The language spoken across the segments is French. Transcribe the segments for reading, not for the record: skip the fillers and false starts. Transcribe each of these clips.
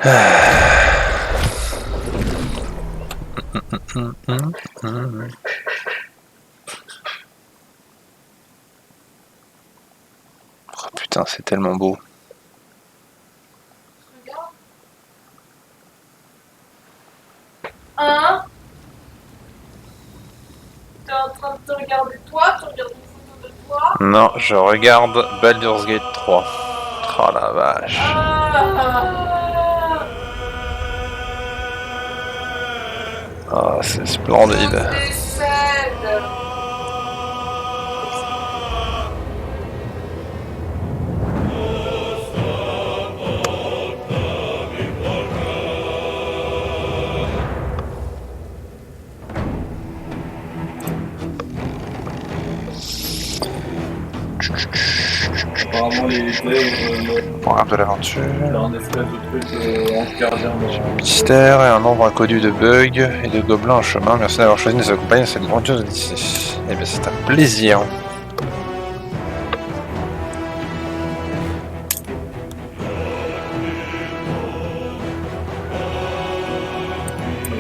Oh putain, c'est tellement beau. Hein? T'es en train de te regarder toi? Tu regardes une photo de toi? Non, je regarde Baldur's Gate 3. Oh la vache. Ah, c'est splendide. Je décède. Apparemment les devs, Programme de l'aventure. il y a un espèce de truc anti-gardien dans... Mystère et un nombre inconnu de bugs et de gobelins en chemin. Merci d'avoir choisi de nous accompagner dans cette grandiose odyssée. Eh bien, c'est un plaisir.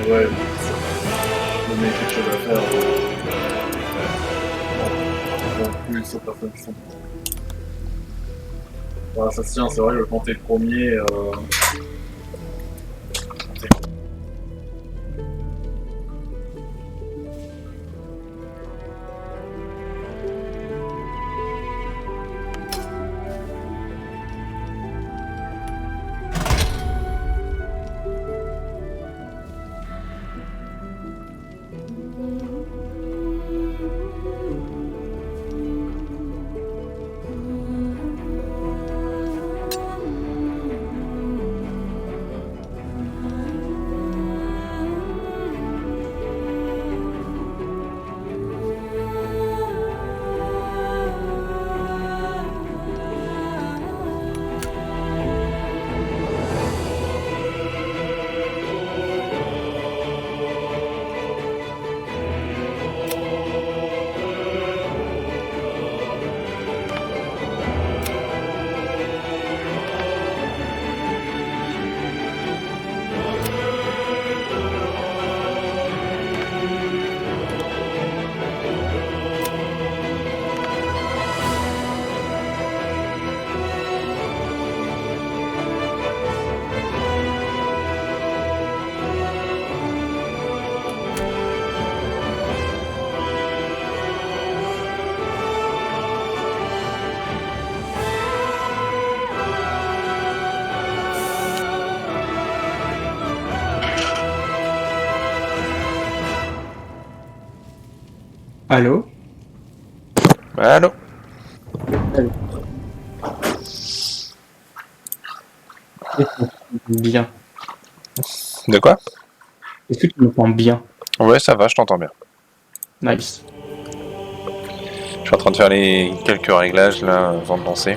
Ouais, le mec quelque chose à faire. Non plus, sauf personne qui sont... Voilà, ça se tient, c'est vrai que quand t'es le premier... Allô? Allô? Bien. De quoi? Est-ce que tu m'entends bien? Ouais, ça va, je t'entends bien. Nice. Je suis en train de faire les quelques réglages là avant de lancer.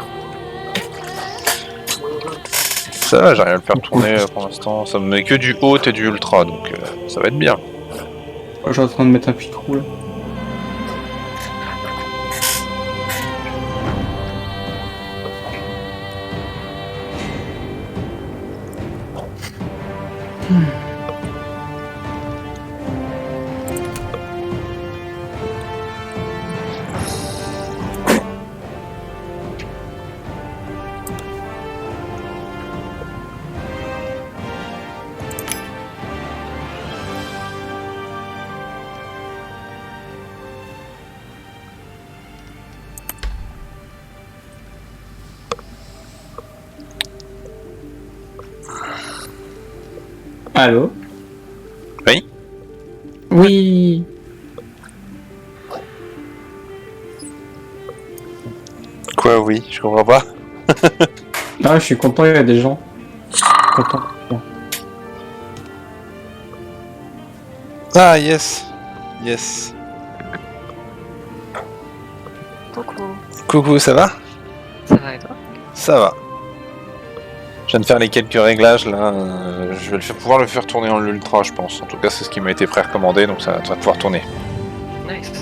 Ça va, j'arrive à le faire tourner pour l'instant. Ça me met que du haut et du ultra, donc ça va être bien. Je suis en train de mettre un micro là. Allô? Oui? Oui. Quoi, oui? Je comprends pas. Ah, je suis content, il y a des gens. Content. Ah, yes! Yes. Coucou, Coucou, ça va? ça va et toi? Ça va. Je viens de faire les quelques réglages là. Je vais pouvoir le faire tourner en ultra, je pense. En tout cas, c'est ce qui m'a été précommandé, donc ça va pouvoir tourner. Nice.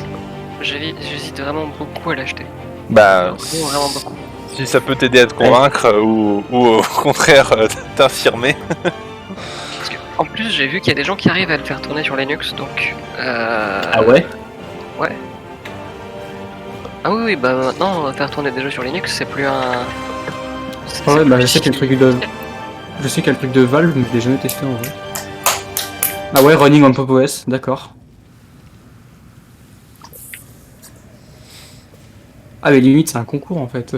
J'hésite vraiment beaucoup à l'acheter. Bah, Vraiment beaucoup. Si ça peut t'aider à te convaincre ou au contraire t'affirmer. Parce que, en plus, j'ai vu qu'il y a des gens qui arrivent à le faire tourner sur Linux, donc. Ah ouais? Ah oui, oui, bah maintenant, faire tourner des jeux sur Linux, c'est plus un. c'est- Ouais, c'est bah plus je sais qu'il y a le truc de... Je sais qu'il y a le truc de Valve, mais je l'ai jamais testé en vrai. Ah ouais, running on Pop OS, d'accord. Ah mais limite c'est un concours en fait.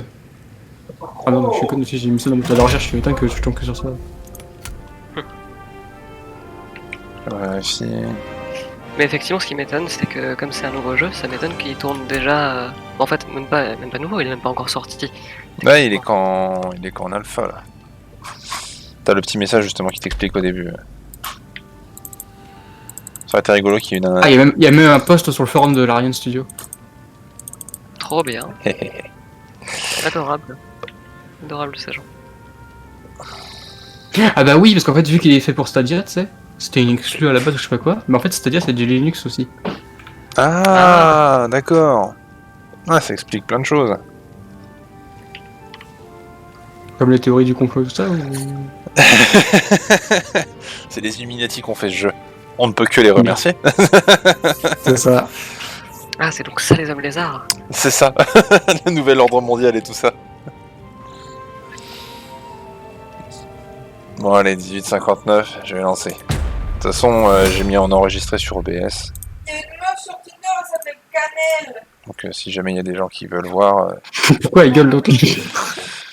Ah non, je suis con, j'ai mis ça dans mon moteur de recherche, je suis éteint que je tombe que sur ça. Mais effectivement, ce qui m'étonne, c'est que comme c'est un nouveau jeu, ça m'étonne qu'il tourne déjà. En fait, même pas nouveau, il est même pas encore sorti. Là, il est qu'en alpha là. T'as le petit message justement qui t'explique au début. Ça aurait été rigolo qu'il y ait une. Ah, il y a même un post sur le forum de l'Ariane Studio. Trop bien. Adorable. Adorable ces gens. Ah bah oui, parce qu'en fait, vu qu'il est fait pour Stadia, tu sais, c'était une exclue à la base ou je sais pas quoi, mais en fait Stadia c'est du Linux aussi. Ah, d'accord. Ah, ça explique plein de choses. Comme les théories du complot et tout ça ou... C'est les Illuminati qui ont fait ce jeu. On ne peut que les remercier. C'est ça. Ah, c'est donc ça les hommes lézards. C'est ça. Le nouvel ordre mondial et tout ça. Bon, allez, 18h59, je vais lancer. De toute façon, j'ai mis en enregistré sur OBS. Il y a une meuf sur Tinder, elle s'appelle Canel. Donc, si jamais il y a des gens qui veulent voir, Pourquoi il gueule l'autre?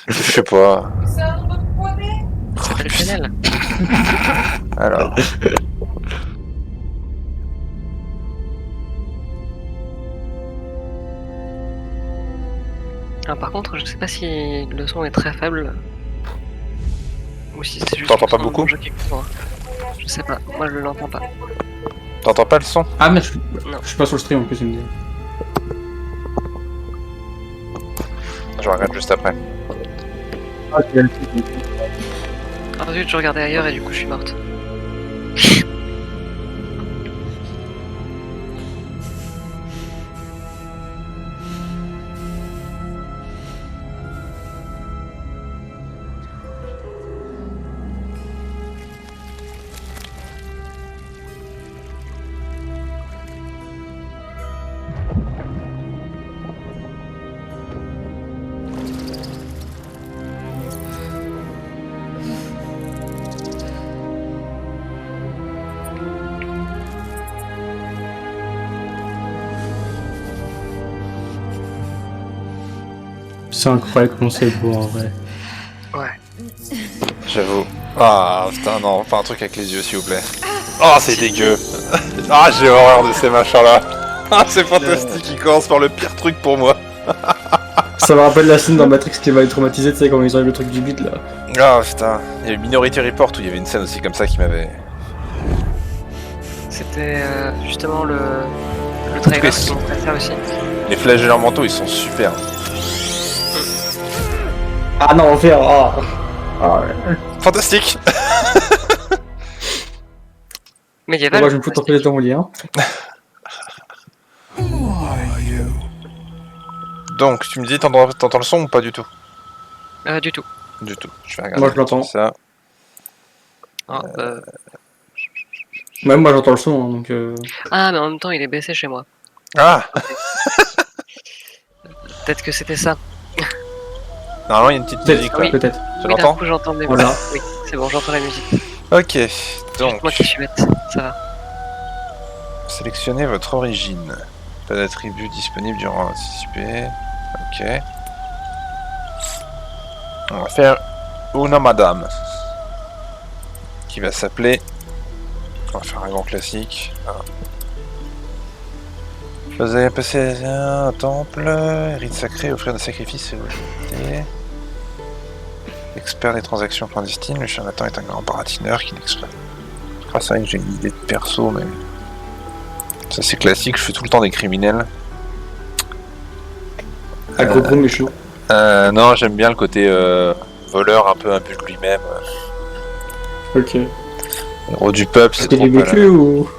je sais pas. C'est un nom de poinet. Ça s'appelle Chanel. Alors. Ah, par contre, je sais pas si le son est très faible. Ou si c'est juste. T'entends pas le son de beaucoup mon jeu qui court. Je sais pas, moi je l'entends pas. T'entends pas le son? Ah mais Non. je suis pas sur le stream en plus, il me dit. Je regarde juste après. Ah zut, je regardais ailleurs et du coup je suis morte. C'est incroyable comment c'est beau en vrai. Ouais. J'avoue. Ah putain, non, pas un truc avec les yeux s'il vous plaît. Oh, c'est dégueu. Ah, j'ai horreur de ces machins là. Ah, c'est fantastique, il commence par le pire truc pour moi. Ça me rappelle la scène dans Matrix qui va être traumatisé, tu sais, quand ils enlèvent le truc du bit là. Ah putain. Il y a eu Minority Report où il y avait une scène aussi comme ça qui m'avait. C'était justement le trailer Yes. qui montrait ça aussi. Les flagellants mentaux ils sont super. Ah non, enfer, ah. Ah ouais. Fantastique. Médiéval. Moi je me fous de dans mon lit, hein. Donc, tu me dis, t'entends le son ou pas du tout? Du tout. Du tout. Je vais regarder. Moi je l'entends. Ça. Ah, Même moi j'entends le son, hein, donc ah, mais en même temps, il est baissé chez moi. Ah. Peut-être que c'était ça. Normalement, il y a une petite musique peut-être, là. peut-être. Tu Oui, d'un l'entends? coup, j'entends des Voilà. Oui, c'est bon, j'entends la musique. Ok. Donc, Donc, moi qui suis bête, ça va. sélectionnez votre origine. Pas d'attribut disponible durant anticipé. Ok. On va faire Una Madame. Qui va s'appeler. On va faire un grand classique. Ah. Vous allez passer un temple, rite sacré, offrir des sacrifices et vos. Expert des transactions clandestines, le charlatan est un grand baratineur qui n'exploite. Ah, c'est vrai que j'ai une idée de perso, mais. Ça c'est classique, je fais tout le temps des criminels. Ah, gros méchant. Non, j'aime bien le côté voleur, un peu imbu de lui-même. Ok. Héros du peuple, c'est C'était trop du pas vécu ou.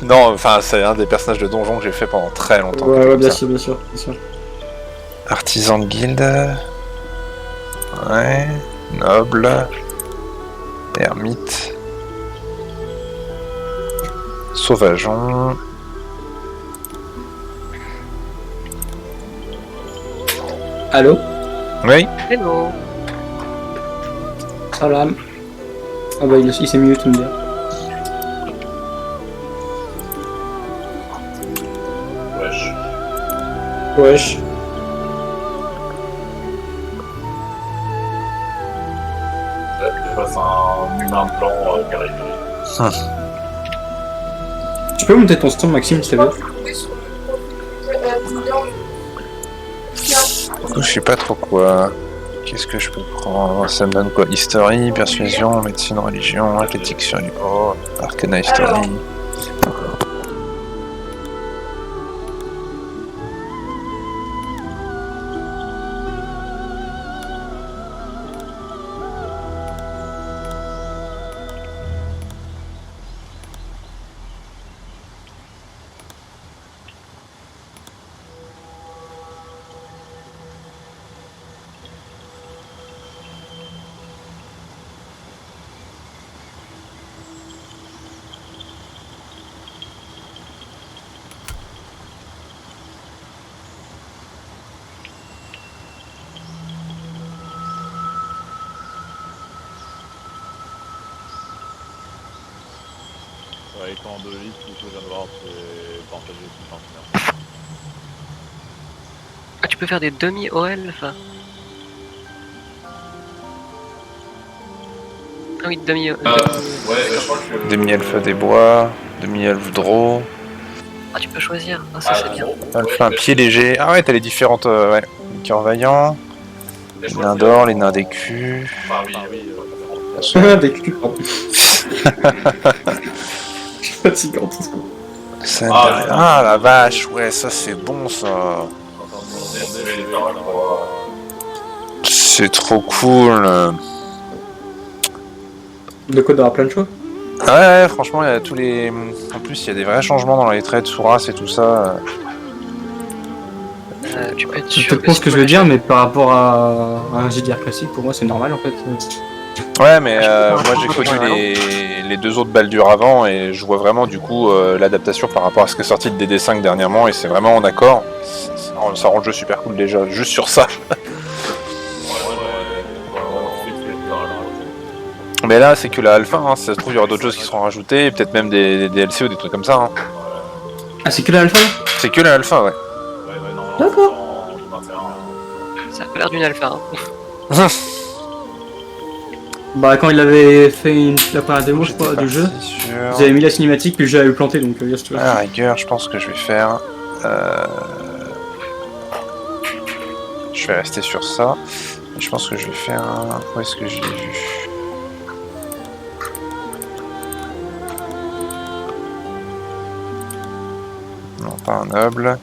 Non, enfin, c'est un des personnages de donjon que j'ai fait pendant très longtemps. Ouais, ouais, comme bien ça. sûr, bien sûr, bien sûr. Artisan de guilde. Ouais. Noble. Ermite. Sauvageon. Allô? Oui. Hello. Salam. Ah bah il s'est mieux, tu me dire. Wesh. Wesh. Je passe un humain blanc carré. Tu peux monter ton son, Maxime, s'il te plaît? Oui, sur le profil. Du coup, je sais pas trop quoi. Qu'est-ce que je peux prendre? Ça me donne quoi? History, persuasion, médecine, religion, athlétique sur les hauts, arcana history. Ouais, étant de liste, tout ce que je viens de voir, c'est partagé tout le temps. Ah, tu peux faire des demi-OL, enfin. Ah oui, demi-OL. Ouais, je crois que. Demi-elfe des bois, demi-elfe draw, Ah, tu peux choisir. Ah, ça, c'est bien. elfe un pied léger. Ah ouais, t'as les différentes. Ouais. Les cœurs vaillants, les nains d'or, les nains d'écu. Ah oui, bien sûr. Des culs, pardon. Je suis fatigant tout ça. Ah la vache, ouais, ça c'est bon ça. C'est trop cool. De quoi d'avoir plein de choix? Ah ouais, franchement, il y a tous les. En plus, il y a des vrais changements dans les traits de Souras et tout ça. Tu peux être Je sûr te comprends ce que je veux dire, mais par rapport à un JDR classique, pour moi c'est normal en fait. Ouais, mais Ah, je moi j'ai comprends, connu ouais, les deux autres Baldur avant et je vois vraiment du coup l'adaptation par rapport à ce qui est sorti de DD5 dernièrement et c'est vraiment en accord. Ça rend le jeu super cool déjà, juste sur ça. Mais là, c'est que la alpha, hein. Si ça se trouve, il y aura d'autres choses qui seront rajoutées, peut-être même des DLC ou des trucs comme ça. Hein. Ah, c'est que l'alpha? C'est que la alpha, ouais. D'accord. Ça a l'air d'une alpha. Hein. Bah, quand il avait fait la première démo, je crois, du jeu, ils avaient mis la cinématique, puis le jeu a eu planté, donc yes, tu vois. À la rigueur, je pense que je vais faire. Je vais rester sur ça. Je pense que je vais faire un. Où est-ce que je l'ai vu? Non, pas un noble.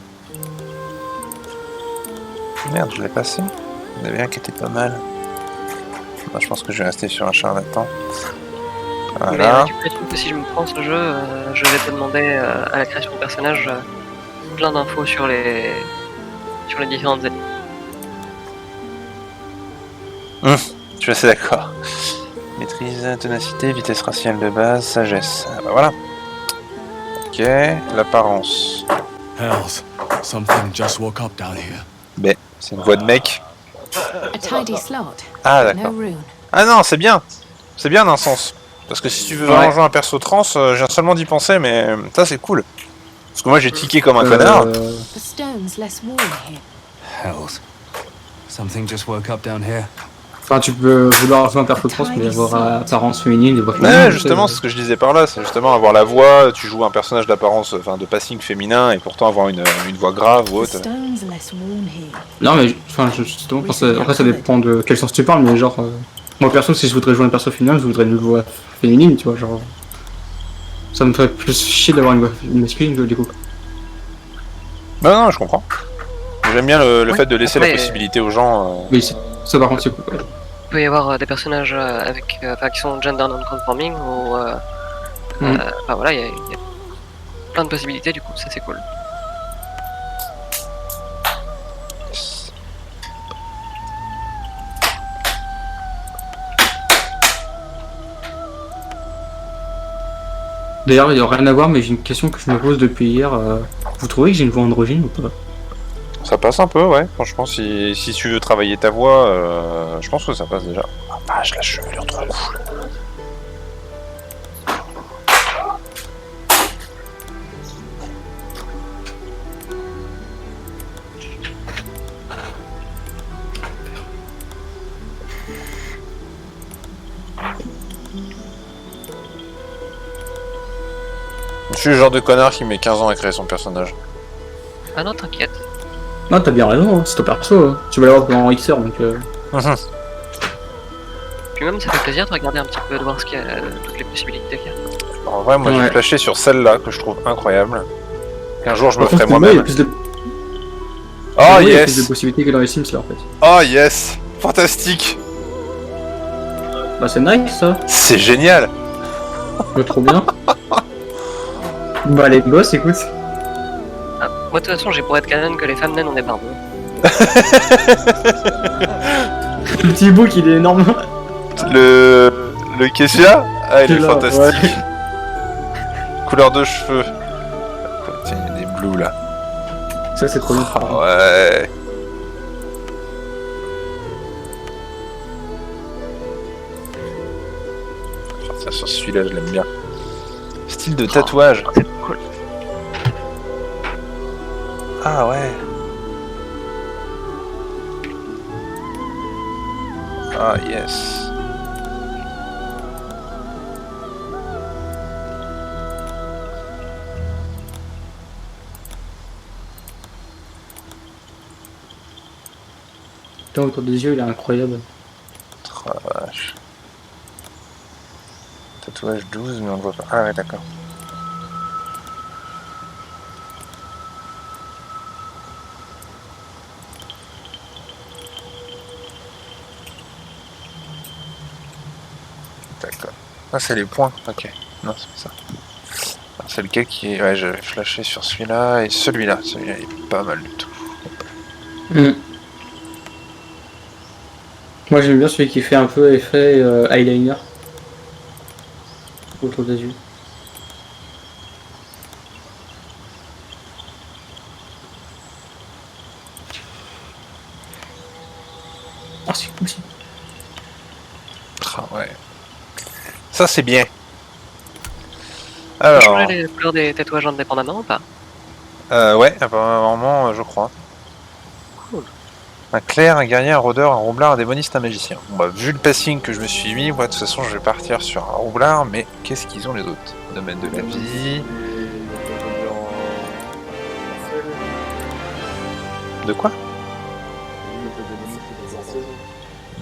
Merde, je l'ai passé. Il y en avait un qui était pas mal. Bah, je pense que je vais rester sur un charlatan. Mais Voilà. tu peux être sûr que si je me prends ce jeu, je vais te demander à la création de personnage plein d'infos sur les différentes ennemis. Je suis assez d'accord. Maîtrise, ténacité, vitesse raciale de base, sagesse. Ah bah voilà. Ok, l'apparence. Hells, something just woke up down here. B, c'est une voix de mec. A tidy slot. Ah No d'accord. rune. Ah non, c'est bien. C'est bien d'un sens. Parce que si tu veux vraiment jouer un perso trans, j'ai seulement d'y penser, mais ça c'est cool. Parce que moi j'ai tiqué comme un connard. The stone's less warm here. Hells, something just woke up down here. Enfin, tu peux vouloir jouer un perso trans, mais avoir apparence féminine, des voix féminines. Ouais, justement, c'est ce que je disais par là, c'est justement avoir la voix, tu joues un personnage d'apparence, enfin de passing féminin, et pourtant avoir une voix grave ou The autre. stone's less warm here. Non, mais enfin, justement, après ça dépend de quel sens tu parles, mais genre, moi perso, si je voudrais jouer un perso féminin, je voudrais une voix féminine, tu vois, genre. Ça me ferait plus chier d'avoir une voix masculine que du coup. Non, non, je comprends. J'aime bien le fait de laisser Après, la possibilité aux gens. Oui, ça par contre, c'est cool. Il peut y avoir des personnages avec, qui sont gender non-conforming ou. Enfin voilà, il y a plein de possibilités du coup, ça c'est cool. D'ailleurs, il n'y a rien à voir, mais j'ai une question que je me pose depuis hier. Vous trouvez que j'ai une voix androgyne ou pas? Ça passe un peu, ouais. Franchement, si tu veux travailler ta voix, je pense que ça passe déjà. Ah vache, la chevelure trop cool. Je suis le genre de connard qui met 15 ans à créer son personnage. Ah non, t'inquiète. Non, t'as bien raison, hein, c'est ton perso. Hein. Tu vas l'avoir pendant XR donc. Puis même, ça fait plaisir de regarder un petit peu, de voir ce qu'il y a, toutes les possibilités qu'il y a. En vrai, moi j'ai Ouais. flashé sur celle-là que je trouve incroyable. Qu'un jour je me Par contre, ferai pour moi, il y a moi-même. plus de... Oh pour moi, il y a plus de yes! possibilités que dans les Sims là en fait. Oh yes! Fantastique! Bah, c'est nice ça. C'est génial! Trop bien. Bah, les boss, écoute. Ah, moi, de toute façon, j'ai pour être canon que les femmes naines ont des barbes. Le petit bouc, il est énorme. Le Kessia? Ah, il est Là, fantastique. ouais. Couleur de cheveux. Tiens, il y a des blues là. Ça, c'est trop bien. Ah ouais. Je vais partir sur celui-là, je l'aime bien. Style de tatouage. C'est cool. Ah ouais. Ah yes. Putain, autour des yeux, il est incroyable. Oh la vache. Tatouage 12, mais on le voit pas. Ah ouais, d'accord. D'accord. Ah, c'est les points, ok. Non, c'est pas ça. Ah, c'est lequel qui est... Ouais, j'avais flashé sur celui-là et celui-là. Celui-là, il est pas mal du tout. Moi, j'aime bien celui qui fait un peu effet eyeliner. Autour des yeux. Ah, c'est cool, ça. Ah ouais. Ça, c'est bien. Tu peux Alors... changer les couleurs des tatouages indépendamment ou pas? Ouais, apparemment, je crois. Cool. Un clerc, un guerrier, un rôdeur, un roublard, un démoniste, un magicien. Bon bah, vu le passing que je me suis mis, moi de toute façon je vais partir sur un roublard, mais qu'est-ce qu'ils ont les autres? Domaine de la vie... De quoi?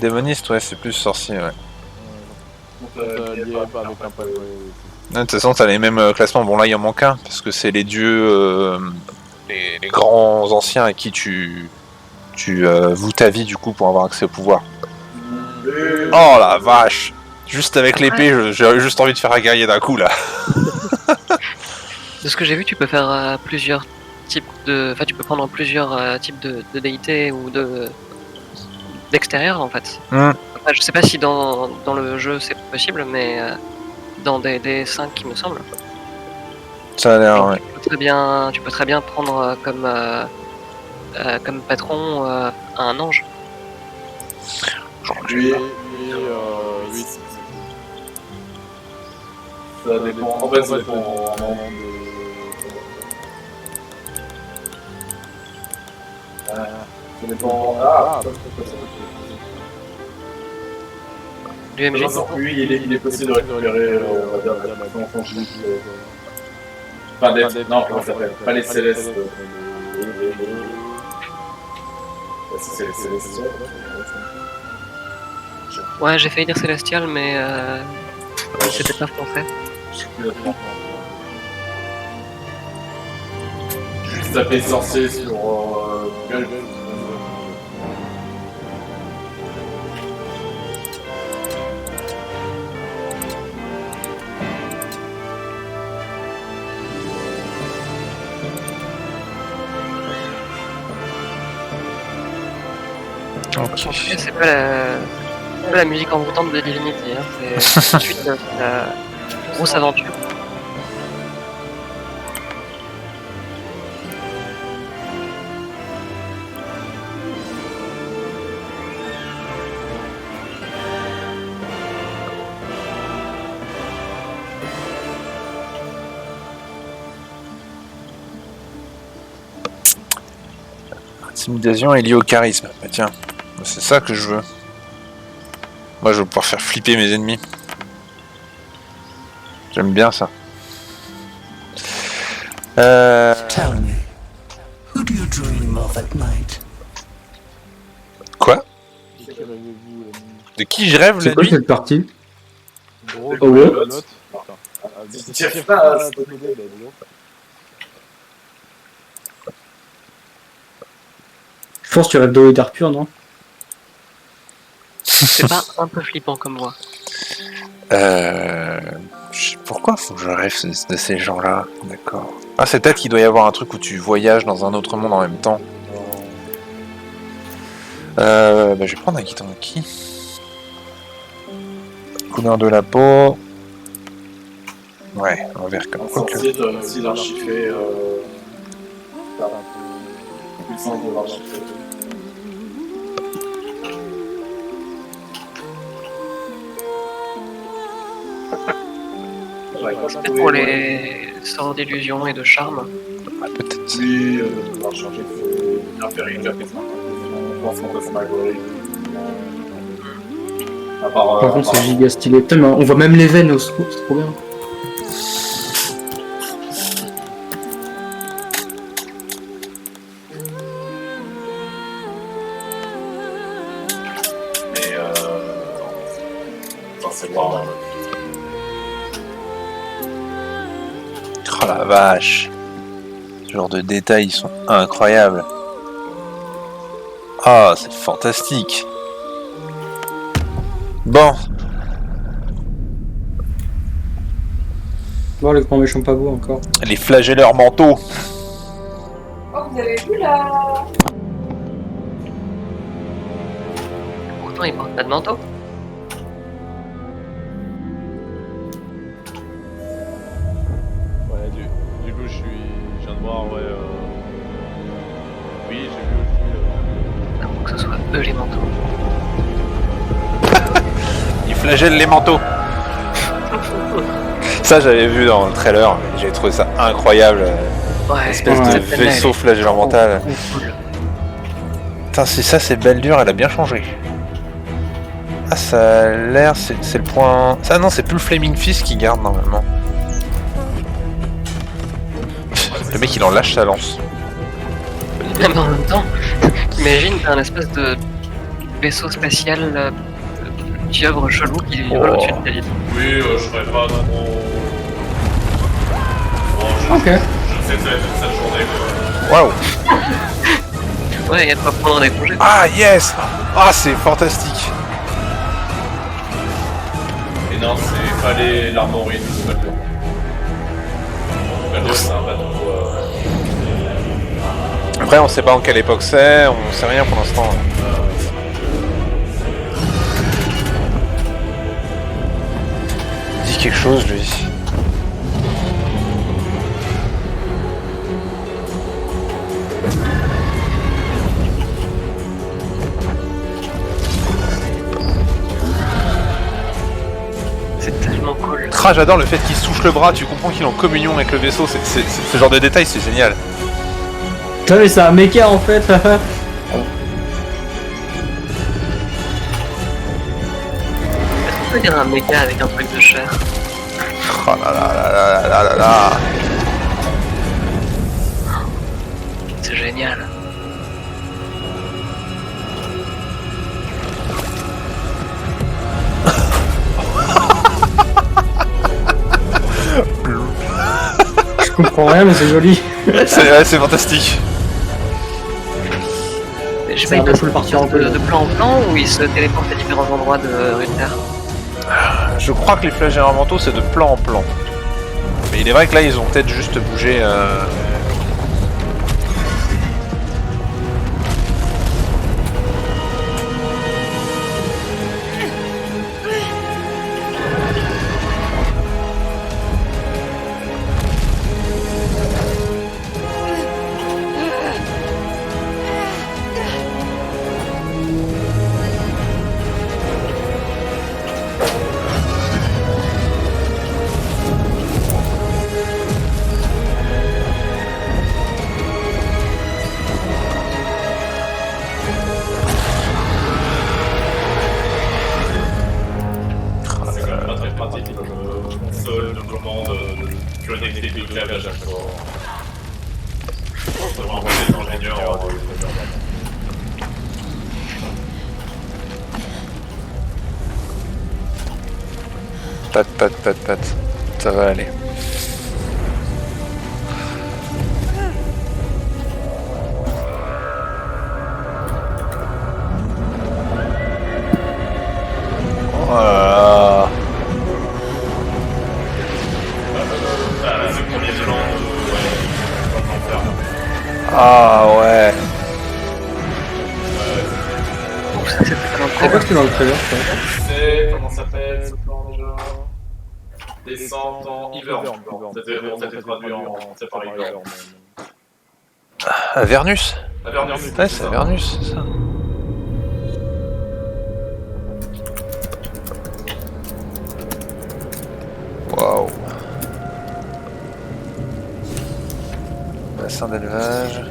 Démoniste, ouais, c'est plus sorcier, ouais. De toute façon, t'as les mêmes classements. Bon, là, il en manque un, parce que c'est les dieux, les grands anciens à qui tu voues ta vie, du coup, pour avoir accès au pouvoir. Oh la vache! Juste avec l'épée, j'ai juste envie de faire un guerrier d'un coup, là. De ce que j'ai vu, tu peux faire plusieurs types de... Enfin, tu peux prendre plusieurs types de déités ou d'extérieur, en fait. Hmm. Enfin, je sais pas si dans le jeu c'est possible, mais dans des 5 qui me semble. Ça a l'air, ouais. Tu peux très bien prendre comme patron un ange. Genre, Oui, oui. Ça dépend. En fait, ça dépend vraiment ça dépend. Ah, Du MJ. oui, il est possible de récupérer, on va dire, la enfant juif. Enfin, non, comment ça s'appelle? Pas les célestes. C'est les célestes. Ouais, j'ai failli dire célestial, mais c'était pas français. Juste taper sorcier sur Google. ok. C'est pas la musique envoûtante de Divinity, hein. C'est tout de suite la grosse aventure. Intimidation est liée au charisme. Bah tiens, c'est ça que je veux. Moi je veux pouvoir faire flipper mes ennemis. J'aime bien ça. Tell me, who do you dream of at night? Quoi? Quel avez-vous De qui je rêve C'est la quoi nuit? cette partie? Gros, Oh ouais. la note. Putain. Ah, Tire pas, t'as donné, bah, dis donc. Je pense que tu rêves d'eau et d'air pur, non? C'est pas un peu flippant comme voix. Pourquoi faut que je rêve de ces gens-là? D'accord. Ah, c'est peut-être qu'il doit y avoir un truc où tu voyages dans un autre monde en même temps. Bah, je vais prendre un Kitanki. Couleur de la peau. Ouais, un vert comme Un quoi que. sorcier doit aussi l'archiver. La puissance de l'archiver. Peut-être pour les sorts d'illusion et de charme. Ah, peut-être. Lui, l'archiver, c'est bien faire une capacité. Je pense qu'on peut se malgré. À part. Par contre, c'est giga stylé. Putain, mais on voit même les veines au secours, c'est trop bien. Mais enfin, c'est voir. Oh la vache. Ce genre de détails, ils sont incroyables. Ah, c'est fantastique. Bon, Voir les grands méchants pas beaux encore. les flagelleurs mentaux. Oh, vous avez vu là? Pourtant, ils portent pas de manteau. Ouais, du coup, je viens de voir, ouais. Oui, j'ai vu aussi. À moins que ce soit eux les manteaux. Ils flagellent les manteaux. Ça, j'avais vu dans le trailer. J'avais trouvé ça incroyable. Ouais, Espèce de cette scène-là, elle vaisseau est flagellant mental. trop cool. Putain, c'est ça, c'est Baldur, elle a bien changé. Ah, ça a l'air, c'est le point. Ça, non, c'est plus le Flaming Fist qui garde normalement. Le mec, il en lâche sa lance. Mais en même temps, imagine, t'as un espèce de vaisseau spatial pieuvre chelou qui vole au-dessus de ta ville. Oui, je ferais pas trop. Bon, Ok. je sais que ça va être toute cette journée. Mais... Waouh! Ouais, il y a de quoi prendre des congés. Ah, yes! Ah, c'est fantastique! Et non, c'est pas l'armorerie du bateau. Le bateau, c'est un bateau. Après, on sait pas en quelle époque c'est, on sait rien pour l'instant. Dis quelque chose, lui. C'est tellement cool. Ah, j'adore le fait qu'il se touche le bras, tu comprends qu'il est en communion avec le vaisseau, ce genre de détail, c'est génial. Putain, mais c'est un mecha en fait. Est-ce qu'on peut dire un méca avec un truc de chair? Oh là là là là là là là. C'est génial. Je comprends rien, mais c'est joli. C'est fantastique. Je sais C'est pas, un il peu full partie en de plan en plan ou il se téléporte à différents endroits de Ruther? Je crois que les flagellants mentaux, c'est de plan en plan. Mais il est vrai que là, ils ont peut-être juste bougé. câble à chaque fois. On devrait envoyer l'ingénieur. Pat. Ça va aller. Oh là là. C'est le premier violent Ah ouais. Ça, c'était tellement Je sais pas ce que dans le trailer, ça. C'est, comment ça s'appelle ce plan déjà? Descente en Ivern. C'était traduit en. C'est par Ivern. Avernus. Avernus. Ouais, c'est Avernus, c'est ça. Waouh. Bassin d'élevage.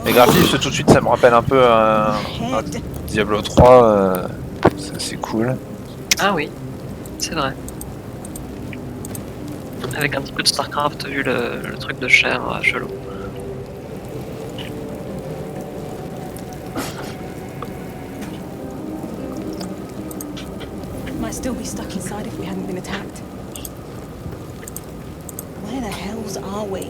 Les graphismes tout de suite ça me rappelle un peu un Diablo 3, c'est cool. Ah oui, c'est vrai. Avec un petit peu de Starcraft vu le truc de chair chelou. Might still be stuck inside if we hadn't been attacked. Where the hells are we?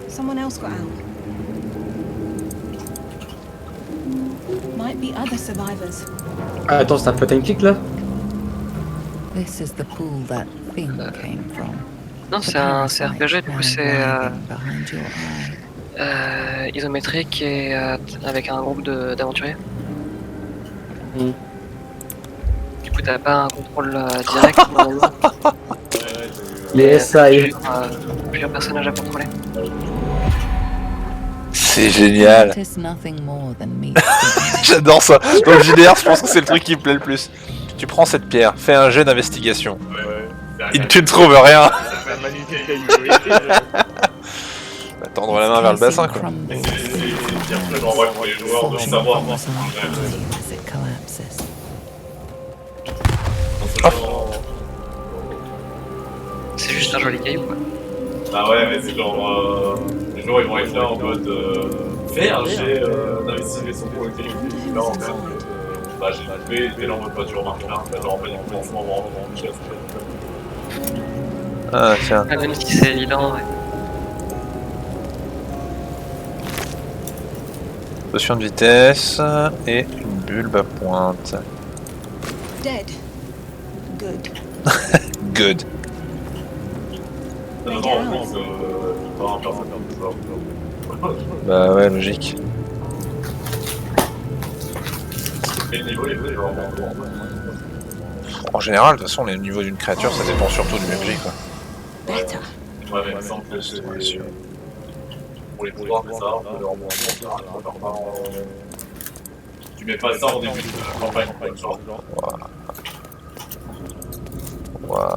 Someone else got out. Might be other survivors. Ah, attends, c'est un peu time kick là? This is the pool that thing came from. Non, c'est un RPG, du coup c'est Behind your eye. isométrique et avec un groupe d'aventuriers. Du coup t'as pas un contrôle direct normalement. Les SI. Plusieurs personnages à contrôler. C'est génial. Notice nothing more than meat. J'adore ça. Dans le JDR, je pense que c'est le truc qui me plaît le plus. Tu prends cette pierre, fais un jet d'investigation. Tu ne trouves rien. C'est un magnifique caillou. Bah, tendre la main vers le bassin quoi. C'est dire que j'envoie pour les joueurs de savoir comment ça marche. As it collapses. C'est juste un joli caillou quoi. Ah ouais, mais c'est genre. Les joueurs ils vont être là en mode. Fais un jet d'investigation pour le caillou. Là en fait. Bah j'ai fait, et là en mode pas tu remarques là. Genre en fait, en commencement vraiment une chaise. Ah tiens. Même si c'est évident, ouais. Potion de vitesse et une bulbe à pointe. Dead. Good. Good. Non, je pense que. Pas un personne comme ça. Bah ouais, logique. Et le niveau, il est vraiment bon. En général, de toute façon, les niveaux d'une créature, ça dépend surtout du MJ quoi. Better. Ouais, mais il me semble que c'est. Bien sûr. Pour les pouvoirs, mais ça, on peut leur montrer. Tu mets pas ça au début de la campagne, genre. Waouh.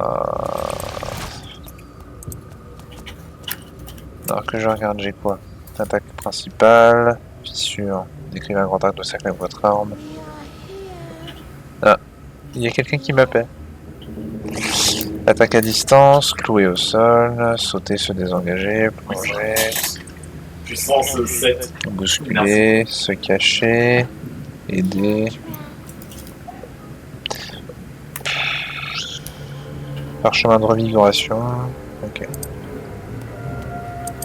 Alors que je regarde, j'ai quoi? Attaque principale, fissure, décrivez un grand arc de cercle avec votre arme. Ah, il y a quelqu'un qui m'appelle. Attaque à distance, clouer au sol, sauter, se désengager, plonger, Puissance 7. bousculer, se cacher, aider. Parchemin de revigoration, ok.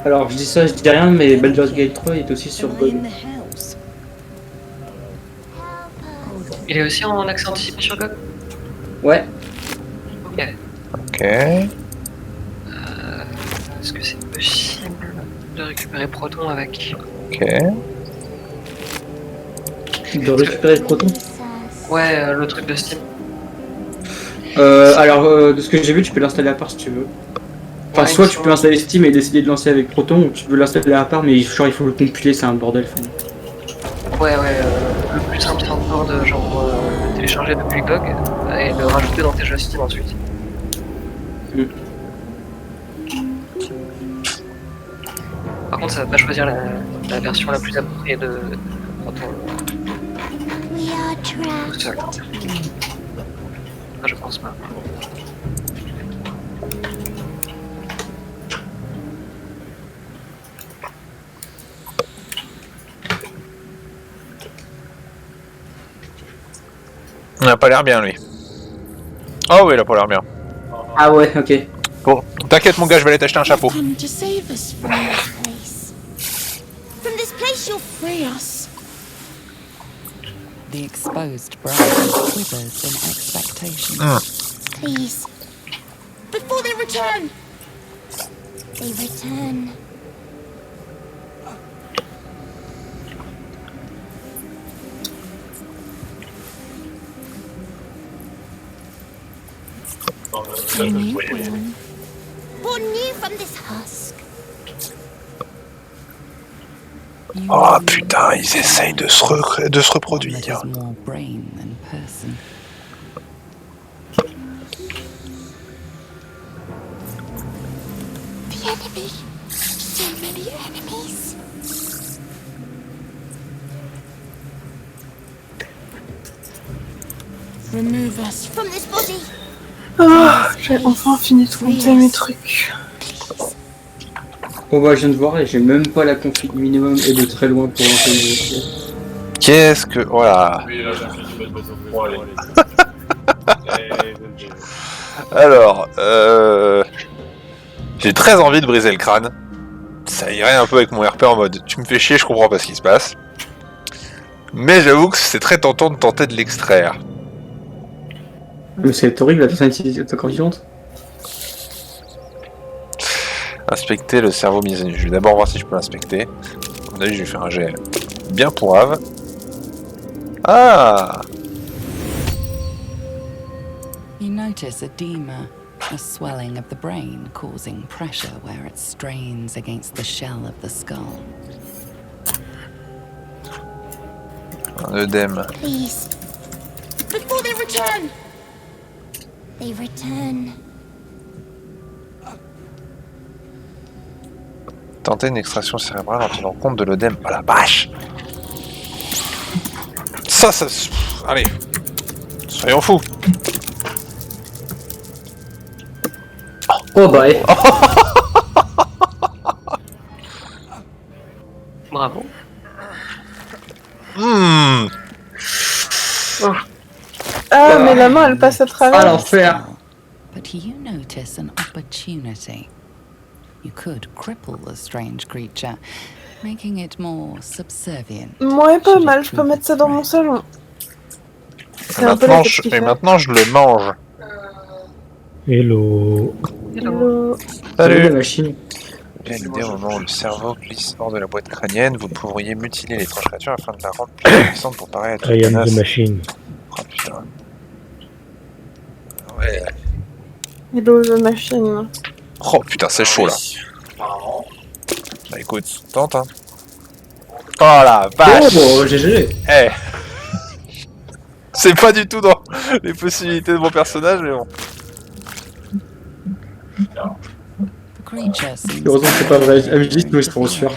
Alors, je dis ça, je dis rien, mais Baldur's Gate 3 est aussi sur Am I GOG. in the house? Il est aussi en accès anticipé sur GOG. Ouais. Ok. Ok. Est-ce que c'est possible de récupérer Proton avec? Ok. De récupérer le proton. Ouais, le truc de Steam. Alors, de ce que j'ai vu, tu peux l'installer à part si tu veux. Enfin, Ouais, soit il tu faut- peux installer Steam et décider de lancer avec Proton, ou tu peux l'installer à part, mais genre il faut le compiler, c'est un bordel. Ouais, le plus simple c'est encore de genre le télécharger depuis GOG et le rajouter dans tes jeux Steam ensuite. Par contre, ça va pas choisir la version la plus appropriée de Proton. Seul. Ah, je pense pas. Il a pas l'air bien lui. Oh oui, il a pas l'air bien. Ah ouais, ok. Bon, t'inquiète mon gars, je vais aller t'acheter un chapeau. Come to save us from this place. From this place you'll free us. The exposed brain quivers in expectation. Please. Before they return. They return. Born new from this husk. Oh putain, ils essayent de se reproduire. More brain than person. The enemy. So many enemies. Remove us from this body. J'ai enfin fini de compter mes trucs. Bon bah je viens de voir et j'ai même pas la config minimum et de très loin pour lancer le jeu. Qu'est-ce que... Voilà. Oui, là, j'ai fini de mettre mon point, allez. Alors, j'ai très envie de briser le crâne. Ça irait un peu avec mon RP en mode tu me fais chier, je comprends pas ce qui se passe. Mais j'avoue que c'est très tentant de tenter de l'extraire. Mais c'est horrible la personnalité est encore vivante. Inspecter le cerveau mis à nu. Je vais d'abord voir si je peux l'inspecter. À mon avis, je vais faire un jet bien pourrave. Ah! You notice edema, a swelling of the brain causing pressure where it strains against the shell of the skull. Un œdème. Please. Before they return. They return. Tenter une extraction cérébrale en tenant compte de l'œdème. Oh la vache! Ça... Allez! Soyons fous! Oh bah ouais. Bravo. Ah, mais la main elle passe à Ah travers. l'enfer. But you notice an opportunity. You could cripple the strange creature, making it more subservient. Ouais, pas mal, je peux mettre ça dans mon salon. C'est un peu la tête qui fait. Maintenant, je le mange. Hello. Hello. Salut la machine. Bien l'idée, au moment où le cerveau glisse hors de la boîte crânienne, vous pourriez mutiler l'étrange créature afin de la rendre plus puissante pour parer à toute I am menace. the machine. Oh putain. Ouais. Hello, the machine. Oh putain, c'est chaud là. Bah écoute, tente hein. Oh la vache. Oh bon, GG. Eh. C'est pas du tout dans les possibilités de mon personnage, mais bon. The creature seems Heureusement que c'est pas vrai. MJ, nous c'est trop sûr.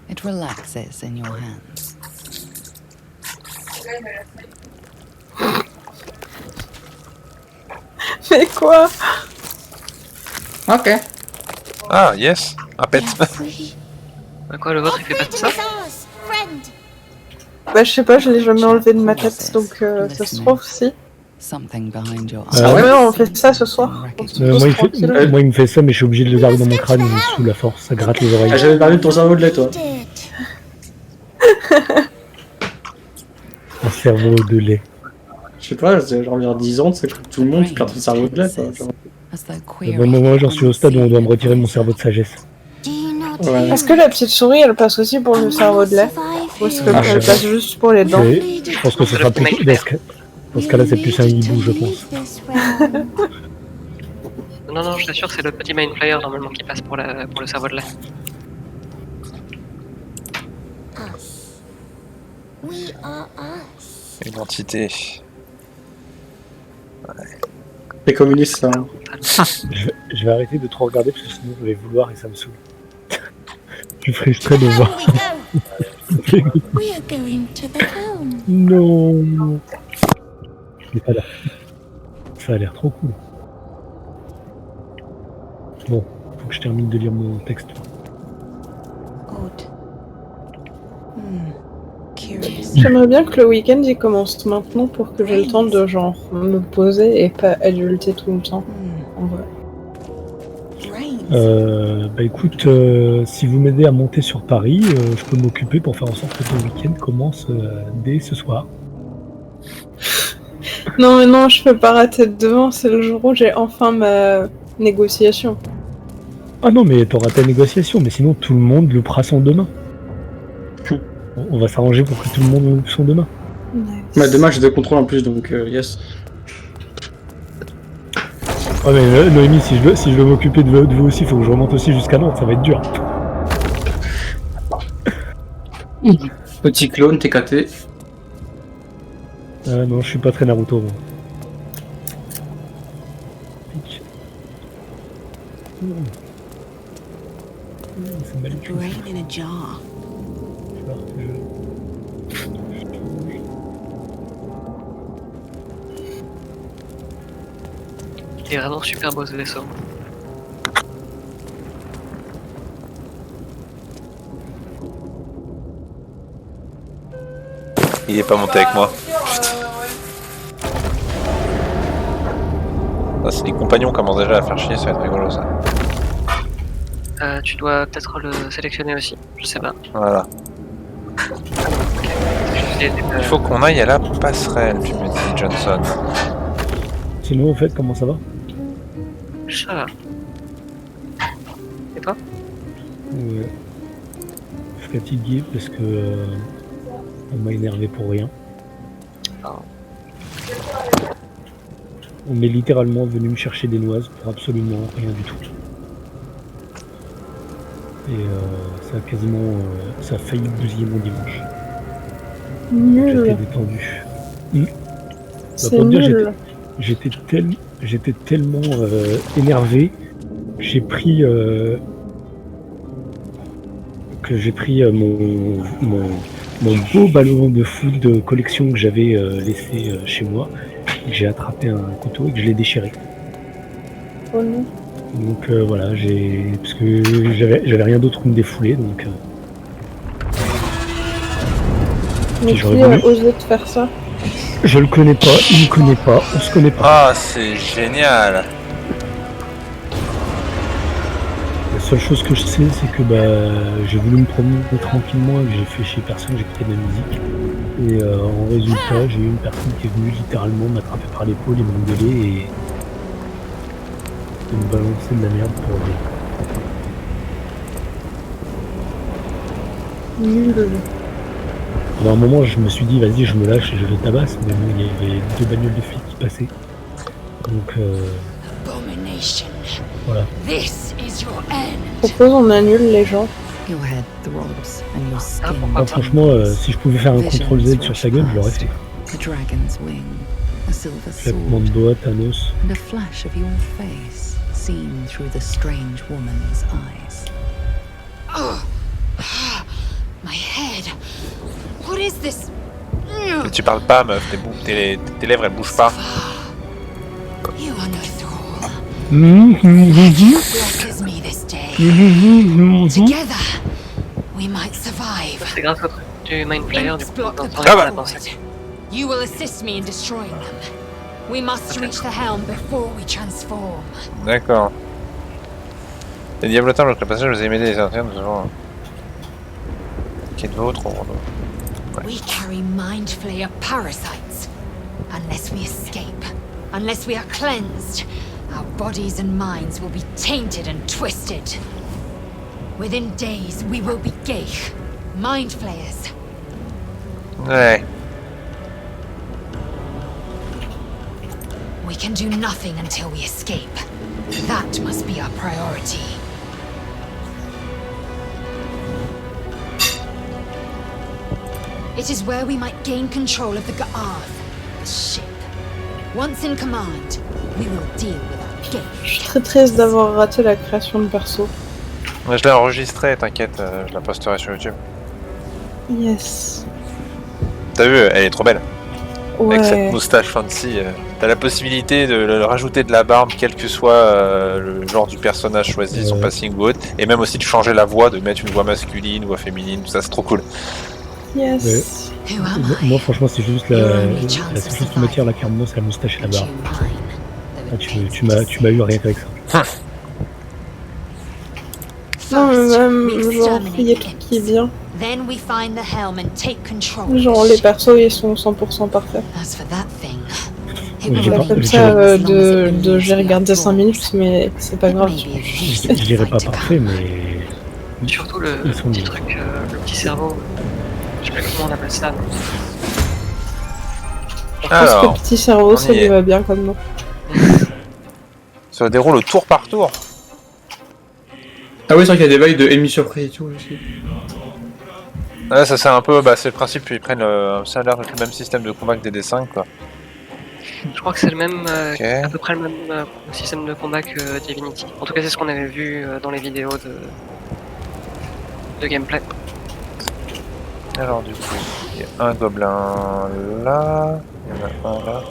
It relaxes in your hands. Mais quoi? Ok. Ah yes, un pet. Bah quoi, le vôtre il fait pas de ça? Bah je sais pas, je l'ai jamais enlevé de ma tête, donc ça se trouve si. Something behind your Ah Ouais, ouais. on fait ça ce soir. On se pose tranquille. Moi il me fait ça, mais je suis obligé de le garder dans mon crâne, il est sous la force, ça gratte les oreilles. Ah, j'avais parlé de ton cerveau de lait, toi. Un cerveau de lait. Je sais pas, c'est genre il y a 10 ans, c'est comme tout le monde, tu perds ton cerveau de lait, quoi. Genre. Moi j'en suis au stade où on doit me retirer mon cerveau de sagesse. Ouais. Est-ce que la petite souris elle passe aussi pour le cerveau de lait? Ou est-ce qu'elle je sais passe juste pour les dents? Je pense que ce sera plutôt... Dans ce cas-là, c'est plus un hibou, je pense. Non, non, je t'assure, c'est le petit main player normalement qui passe pour le cerveau de lait. We are us. Identité. Les communistes, ça. Hein. Je vais arrêter de trop regarder parce que sinon je vais vouloir et ça me saoule. Je suis frustré de voir. We are going to the town. Non. Mais pas là. Ça a l'air trop cool. Bon, faut que je termine de lire mon texte. Odd. Curious. J'aimerais bien que le week-end il commence maintenant pour que j'ai le temps de genre me poser et pas adulter tout le temps. En vrai. Bah écoute, si vous m'aidez à monter sur Paris, je peux m'occuper pour faire en sorte que ton week-end commence dès ce soir. Non mais non, je peux pas rater devant, c'est le jour où j'ai enfin ma négociation. Ah non, mais t'auras ta négociation, mais sinon tout le monde loupera son demain. On va s'arranger pour que tout le monde loupe son demain. Bah, demain j'ai 2 contrôles en plus, donc yes. Ouais mais Noémie, si je veux m'occuper de vous aussi, faut que je remonte aussi jusqu'à Nantes, ça va être dur. Petit clone, TKT. Non, je suis pas très Naruto, moi. C'est mal écrit. Brain in a jar. Il est vraiment super beau ce vaisseau. Il est pas monté avec moi. Putain. Ah, c'est les compagnons commencent déjà à faire chier, ça va être rigolo ça. Tu dois peut-être le sélectionner aussi, je sais pas. Voilà. Il faut qu'on aille à la passerelle, tu me dis Johnson. Sinon, en fait, comment ça va? Ça va. Et toi? Ouais. Fatigué parce que on m'a énervé pour rien. On est littéralement venu me chercher des noises pour absolument rien du tout. Et ça a quasiment, ça a failli bousiller mon dimanche. Nul. J'étais détendu. C'est nul. J'étais tellement énervé que j'ai pris mon beau ballon de foot de collection que j'avais laissé chez moi. J'ai attrapé un couteau et que je l'ai déchiré. Oh non. Donc voilà, parce que j'avais rien d'autre que me défouler, donc. Mais qui a osé te faire ça? Je le connais pas, il me connaît pas, on se connaît pas. Ah, c'est génial. La seule chose que je sais, c'est que j'ai voulu me promener tranquillement et que j'ai fait chez personne, j'ai écouté de la musique. Et en résultat, j'ai eu une personne qui est venue littéralement m'attraper par l'épaule et m'engueuler et me balancer de la merde pour rien. Nul. À un moment, je me suis dit, vas-y, je me lâche et je le tabasse, mais bon, il y avait 2 bagnoles de flics qui passaient. Donc, voilà. Propose, on annule les gens. Ah, franchement, si je pouvais faire un CTRL Z sur sa gueule, je l'aurais fait. Claquement de doigts, Thanos. And a flash of your face seen through the strange woman's eyes. My head. What is this? Mais tu parles pas, meuf, tes lèvres elles bougent pas. You are no thrall. Blesses me this day. Together, we might survive. C'est grâce au truc du Mind Player du coup. Block the Ah bah. password. You will assist me in destroying them. We must reach the helm before we transform. D'accord. Les diablotins, l'autre passage, vous avez m'aider les internes, nous avons. Qui est de vôtre, We carry Mind Flayer parasites. Unless we escape, unless we are cleansed, our bodies and minds will be tainted and twisted. Within days, we will be Geich, Mind Flayers. Ouais. We can do nothing until we escape. That must be our priority. It is where we might gain control of the Ga'ath, the ship. Once in command, we will deal with our Geich. Je suis très triste d'avoir raté la création de perso. Je l'ai enregistré, t'inquiète, je la posterai sur YouTube. Yes. T'as vu, elle est trop belle. Avec cette Ouais. moustache fancy. T'as la possibilité de rajouter de la barbe, quel que soit le genre du personnage choisi, son passing ou autre. Et même aussi de changer la voix, de mettre une voix masculine, voix féminine, tout ça, c'est trop cool. Yes. Moi, franchement, c'est juste la seule chose qui m'attire là, clairement, c'est la moustache et la barbe. Ah, tu m'as eu rien qu'avec ça. Non, mais même, genre, il y a tout qui est bien. Then we find the helm and take control. Genre, les persos, ils sont 100% parfaits. As for that thing, Là, comme ça, j'ai regardé 5 minutes, mais c'est pas grave. Je dirais pas parfait, mais. Surtout le Ils sont petit bien. truc, le petit cerveau. Je sais pas comment on appelle ça. Je pense que petit cerveau, ça lui va bien comme nom. Ça déroule au tour par tour. Ah oui, c'est vrai qu'il y a des bails de ennemis surpris et tout aussi. Ouais, ça c'est un peu, c'est le principe, ils prennent ça a l'air d'être le même système de combat que DD5 quoi. Je crois que c'est le même, à peu près le même système de combat que Divinity. En tout cas, c'est ce qu'on avait vu dans les vidéos de gameplay. Alors du coup, il y a un gobelin là, il y en a un là.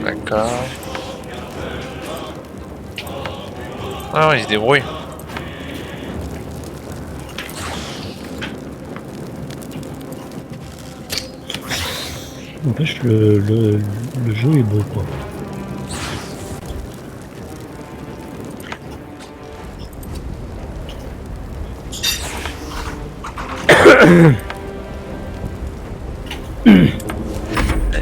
D'accord. Ah ouais, il se débrouille. N'empêche, le jeu est beau, quoi.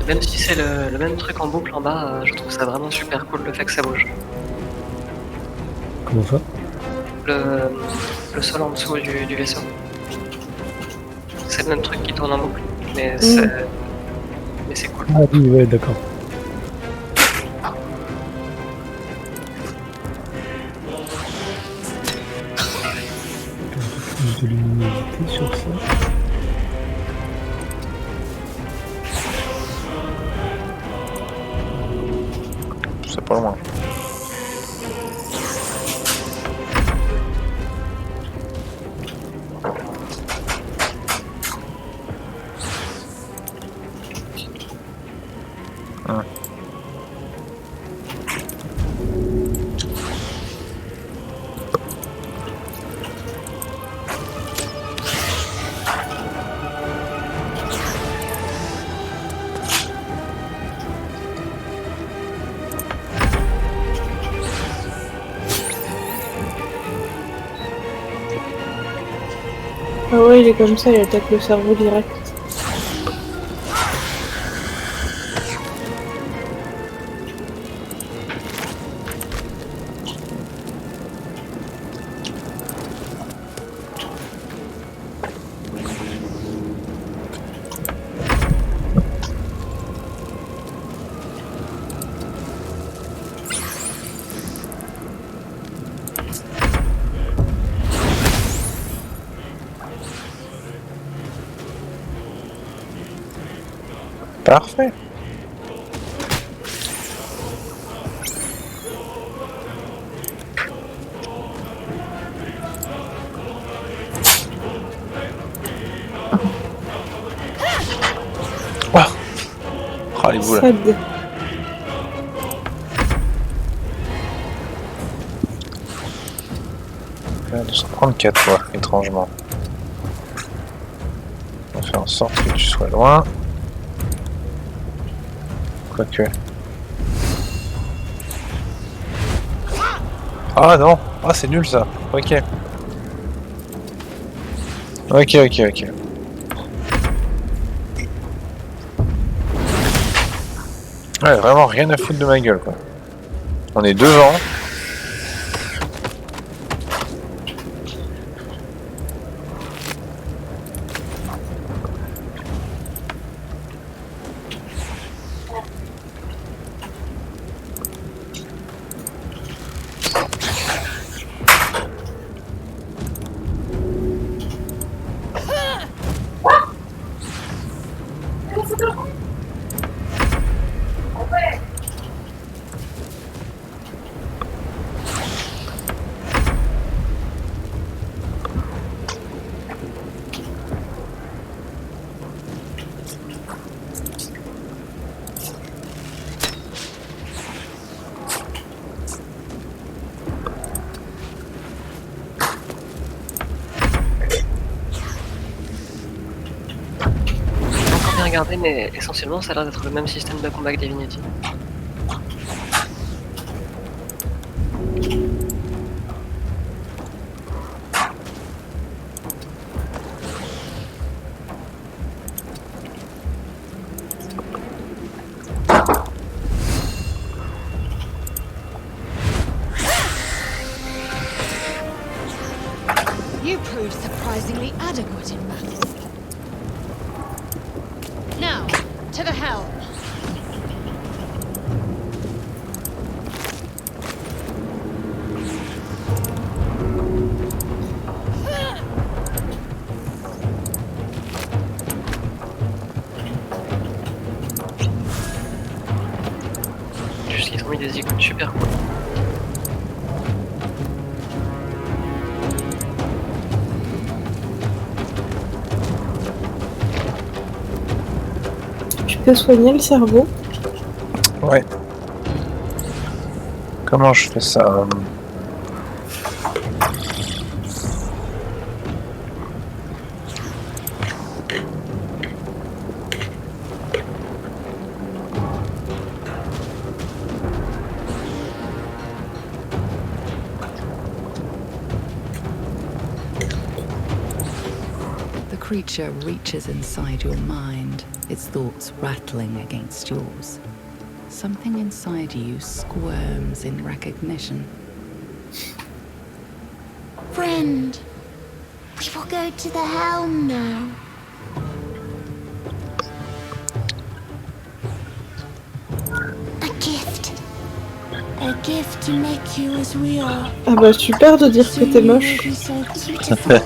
Même si c'est le même truc en boucle en bas, je trouve ça vraiment super cool le fait que ça bouge. Comment ça? Le sol en dessous du vaisseau. C'est le même truc qui tourne en boucle, mais c'est cool. Ah oui, ouais, d'accord. Un peu plus de luminosité sur ça. C'est pas loin. Ah ouais, il est comme ça, il attaque le cerveau direct. Parfait. Oh, oh les boules. Sad. Ah, 234 fois, étrangement. On va faire en sorte que tu sois loin. Quoique. Ah non! Ah c'est nul ça! Ok. Ok. Ouais, vraiment rien à foutre de ma gueule quoi. On est devant. regardé, mais essentiellement ça a l'air d'être le même système de combat que Divinity. You proved surprisingly adequate in battle. Now, to the helm. Juste qu'ils ont mis des icônes super cool. Tu peux soigner le cerveau? Ouais. Comment je fais ça? The creature reaches inside your mind, its thoughts rattling against yours. Something inside you squirms in recognition. Friend, we will go to the helm now. A gift. A gift to make you as we are. Ah bah super de dire que t'es moche. So beautiful,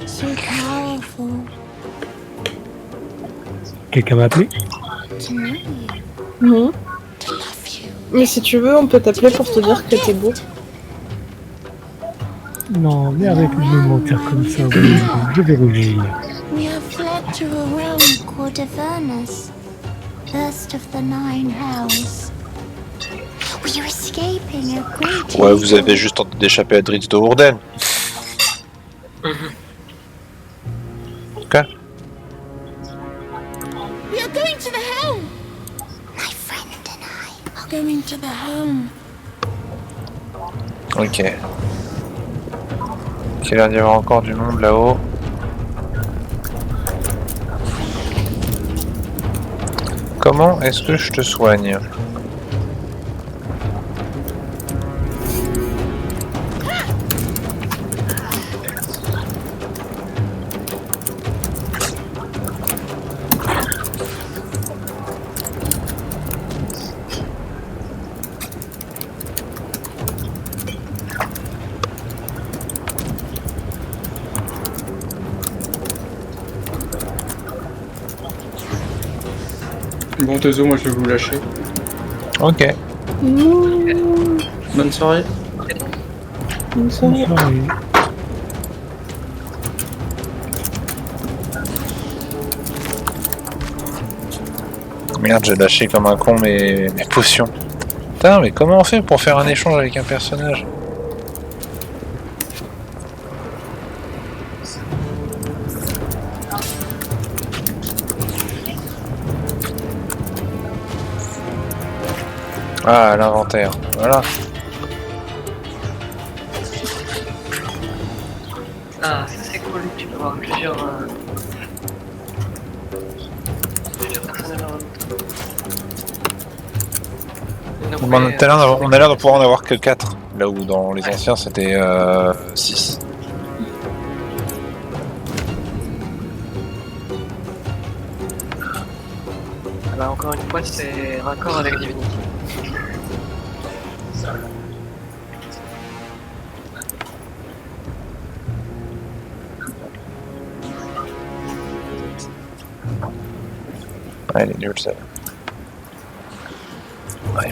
so powerful. Quelqu'un m'a appelé? To know you, Mhm. to love you. Mais si tu veux, on peut t'appeler pour te dire que t'es beau. Non, mais arrête de me mentir comme ça, oui, je vais revenir. We have fled to a realm called Avernus, first of the 9 hells. We are escaping a great. Ouais, vous avez juste tenté d'échapper à Dritz de Hourden. Ok. We are going to the helm. My friend and I are going to the helm. Ok. Il a l'air d'y avoir encore du monde là-haut. Comment est-ce que je te soigne? Bon, Tezo, moi je vais vous lâcher. Ok. Bonne soirée. Bonne soirée. Merde, j'ai lâché comme un con mes potions. Putain, mais comment on fait pour faire un échange avec un personnage? Ah, l'inventaire, voilà. Ah, ça c'est cool, tu peux avoir plusieurs personnages en même temps. Donc, On a l'air de pouvoir en avoir que 4, là où dans les anciens c'était 6. Là encore une fois, c'est raccord avec Divinity. Ouais, elle est nulle celle-là. Ouais.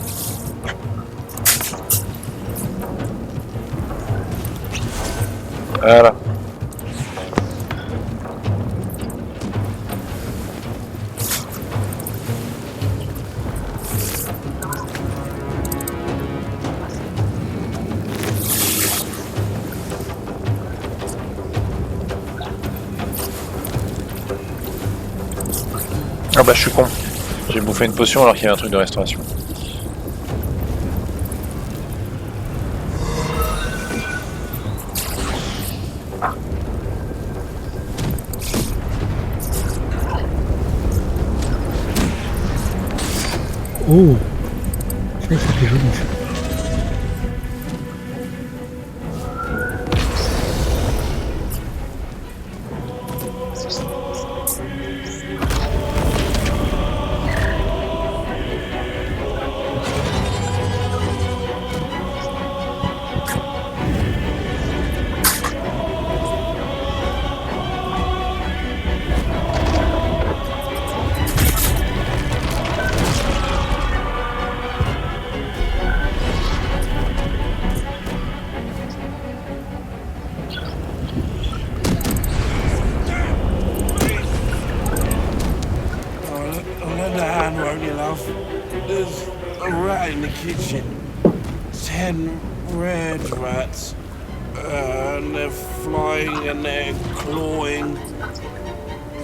Voilà. Ah bah je suis con. J'ai bouffé une potion alors qu'il y avait un truc de restauration. Oh, ça c'était joli ça. Lend a hand, won't you, love? There's a rat in the kitchen. 10 red rats. And they're flying and they're clawing.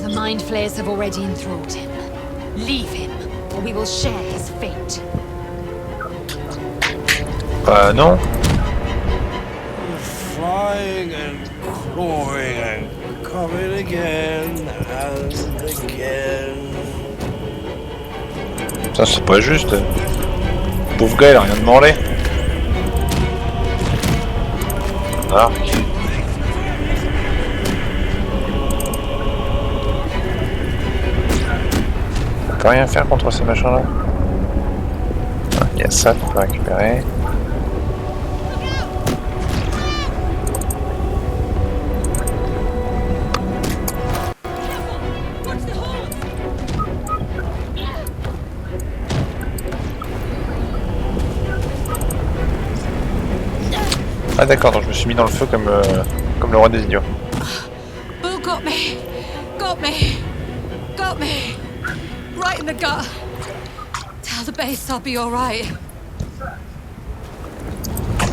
The Mind Flayers have already enthralled him. Leave him, or we will share his fate. Non. Flying and clawing and coming again and again. Ça c'est pas juste. Pauvre gars, il a rien demandé. Ah. On peut rien faire contre ces machins là. Ah, il y a ça qu'on peut récupérer. Ah d'accord, donc je me suis mis dans le feu comme le roi des idiots. Boo got me! Got me! Got me! Right in the gut! Tell the base I'll be alright.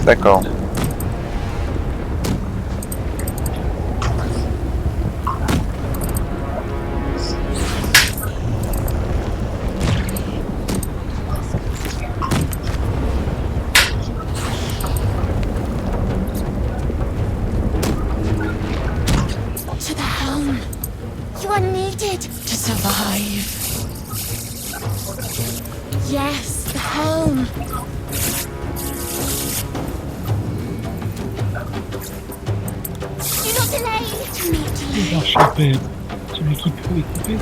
D'accord. To the helm. You are needed to survive. Yes, the helm. Do not delay to meet you. L'archipel, celui qui peut équiper.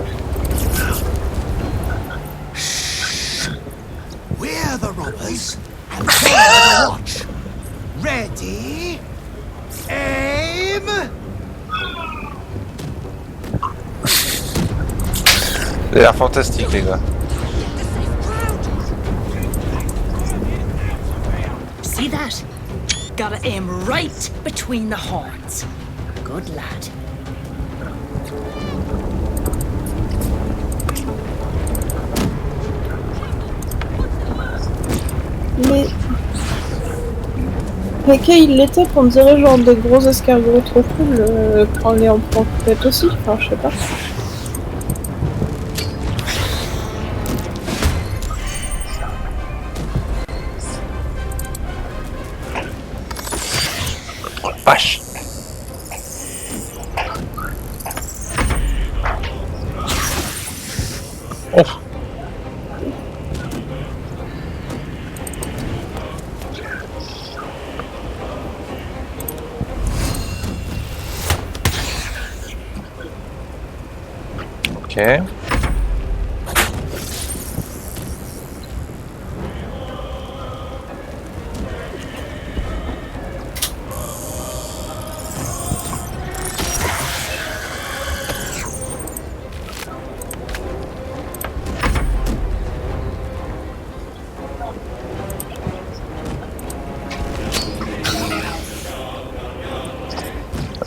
We're the robbers, and they're the watch. Ready? Aim! Ça a l'air fantastique les gars. See that? Gotta aim right between the horns. Good lad. Mais qu'il l'était qu'on dirait genre des gros escargots trop cool, prends-les en peut-être aussi, enfin je sais pas. Vache. Oh. Ok.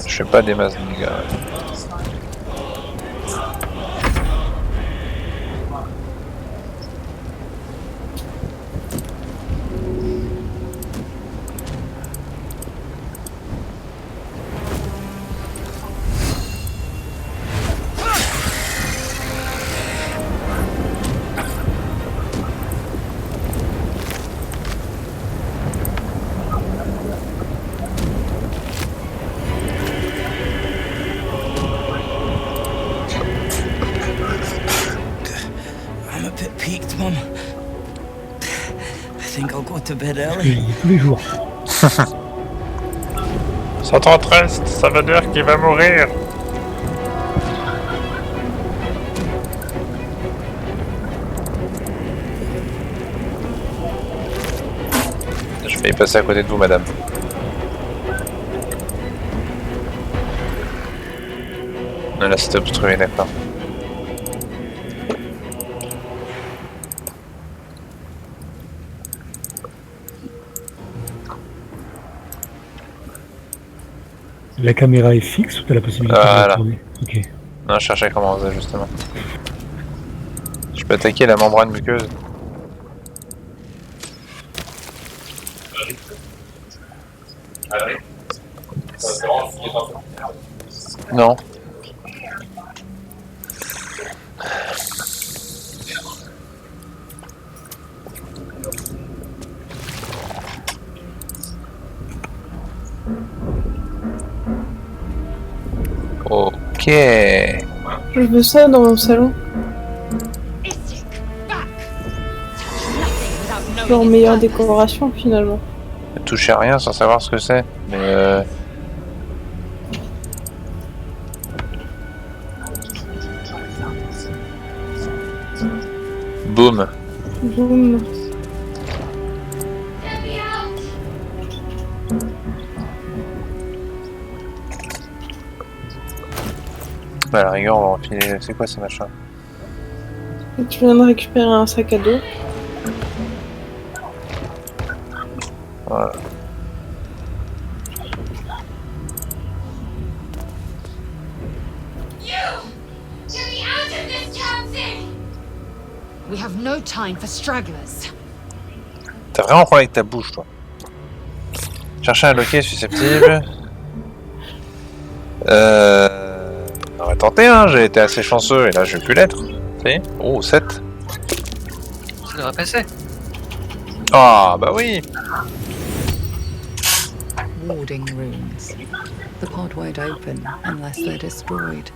Je fais pas des masses de dégâts. think I'll go to bed Je early. le dis tous les jours. 113, ça veut dire qu'il va mourir. Je vais y passer à côté de vous, madame. Non, là c'était obstrué, d'accord. La caméra est fixe ou t'as la possibilité de la tourner? Ok. Non, je cherchais comment on faisait justement. Je peux attaquer la membrane muqueuse. Non. Ok. Je veux ça dans mon salon. Genre meilleure décoration finalement. Ne touchez à rien sans savoir ce que c'est. Mais boum. Boum. Bah, à la rigueur, on va enfiler. C'est quoi ces machins? Et tu viens de récupérer un sac à dos. Voilà. We have no time for stragglers. T'as vraiment un problème avec ta bouche, toi. Chercher un loquet susceptible. On va tenter, hein, j'ai été assez chanceux et là je vais plus l'être. Si. Oh, 7. Ça devrait passer. Ah, bah oui. Warding runes. The pod won't open unless they're destroyed.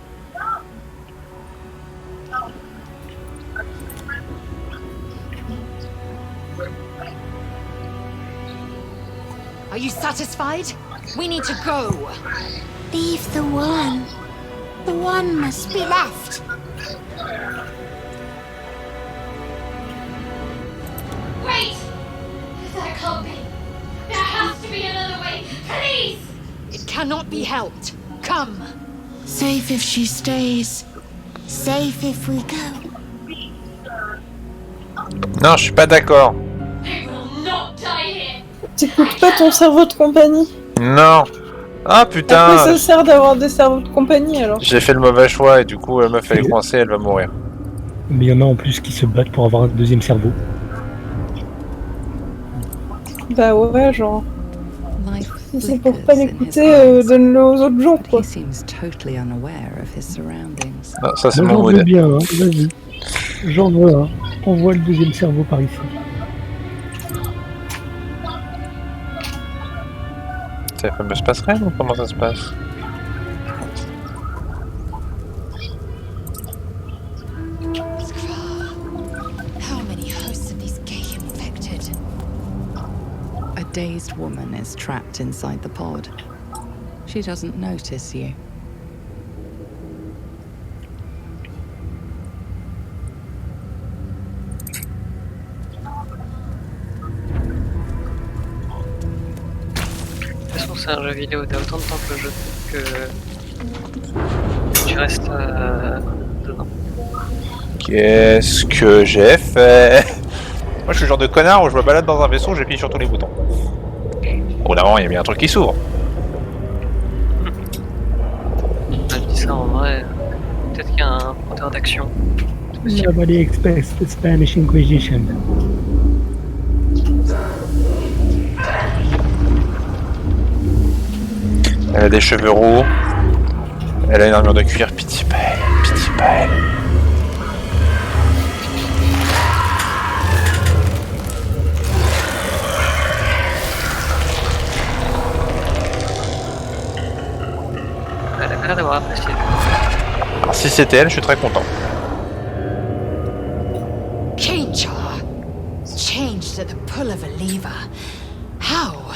Are you satisfied? We need to go. Leave the one. The one must be left. Wait! That can't be. There has to be another way. Please! It cannot be helped. Come. Safe if she stays. Safe if we go. Non, je suis pas d'accord. They will not die here. T'écoutes pas ton cerveau de compagnie? Non. Ah À quoi putain. ça sert d'avoir des cerveaux de compagnie alors? J'ai fait le mauvais choix et du coup la meuf elle est coincée, elle va mourir. Mais il y en a en plus qui se battent pour avoir un deuxième cerveau. Bah ouais, genre. Life Si c'est pour pas flickers in his l'écouter, eyes, donne-le aux autres gens but quoi. he seems totally unaware of his surroundings. Non, ça c'est Moi mon j'en veux mood. bien, hein. Vas-y. J'en veux un. Envoie le deuxième cerveau par ici. C'est la fameuse passerelle ou comment ça se passe? How many hosts of these gay infected? A dazed woman is trapped inside the pod. She doesn't notice you. De toute façon, c'est un jeu vidéo, t'as autant de temps que le jeu que tu restes dedans. Qu'est-ce que j'ai fait? Moi je suis le genre de connard où je me balade dans un vaisseau, j'appuie sur tous les boutons. Au bout d'un moment, il y a bien un truc qui s'ouvre. Je dis ça en vrai, peut-être qu'il y a un moteur d'action. Nobody expects the Spanish Inquisition. Elle a des cheveux roux. Elle a une armure de cuir, pitié pas elle, pitié pas elle. Elle a l'air d'avoir apprécié. Alors, si c'était elle, je suis très content. Keynshar changed crushed at the pull of a lever. How?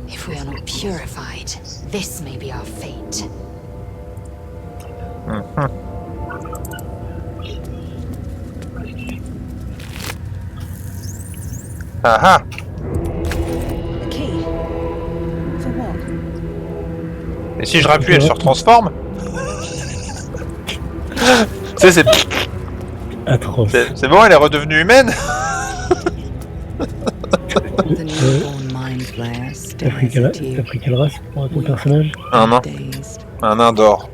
If we are not purified, this may be our fate. Ah ah. The key. For what? Et si je rappuie, elle se retransforme? Tu sais, c'est... Atroce. C'est bon, elle est redevenue humaine? T'as pris quelle race pour ton personnage? Un nain. Un nain d'or.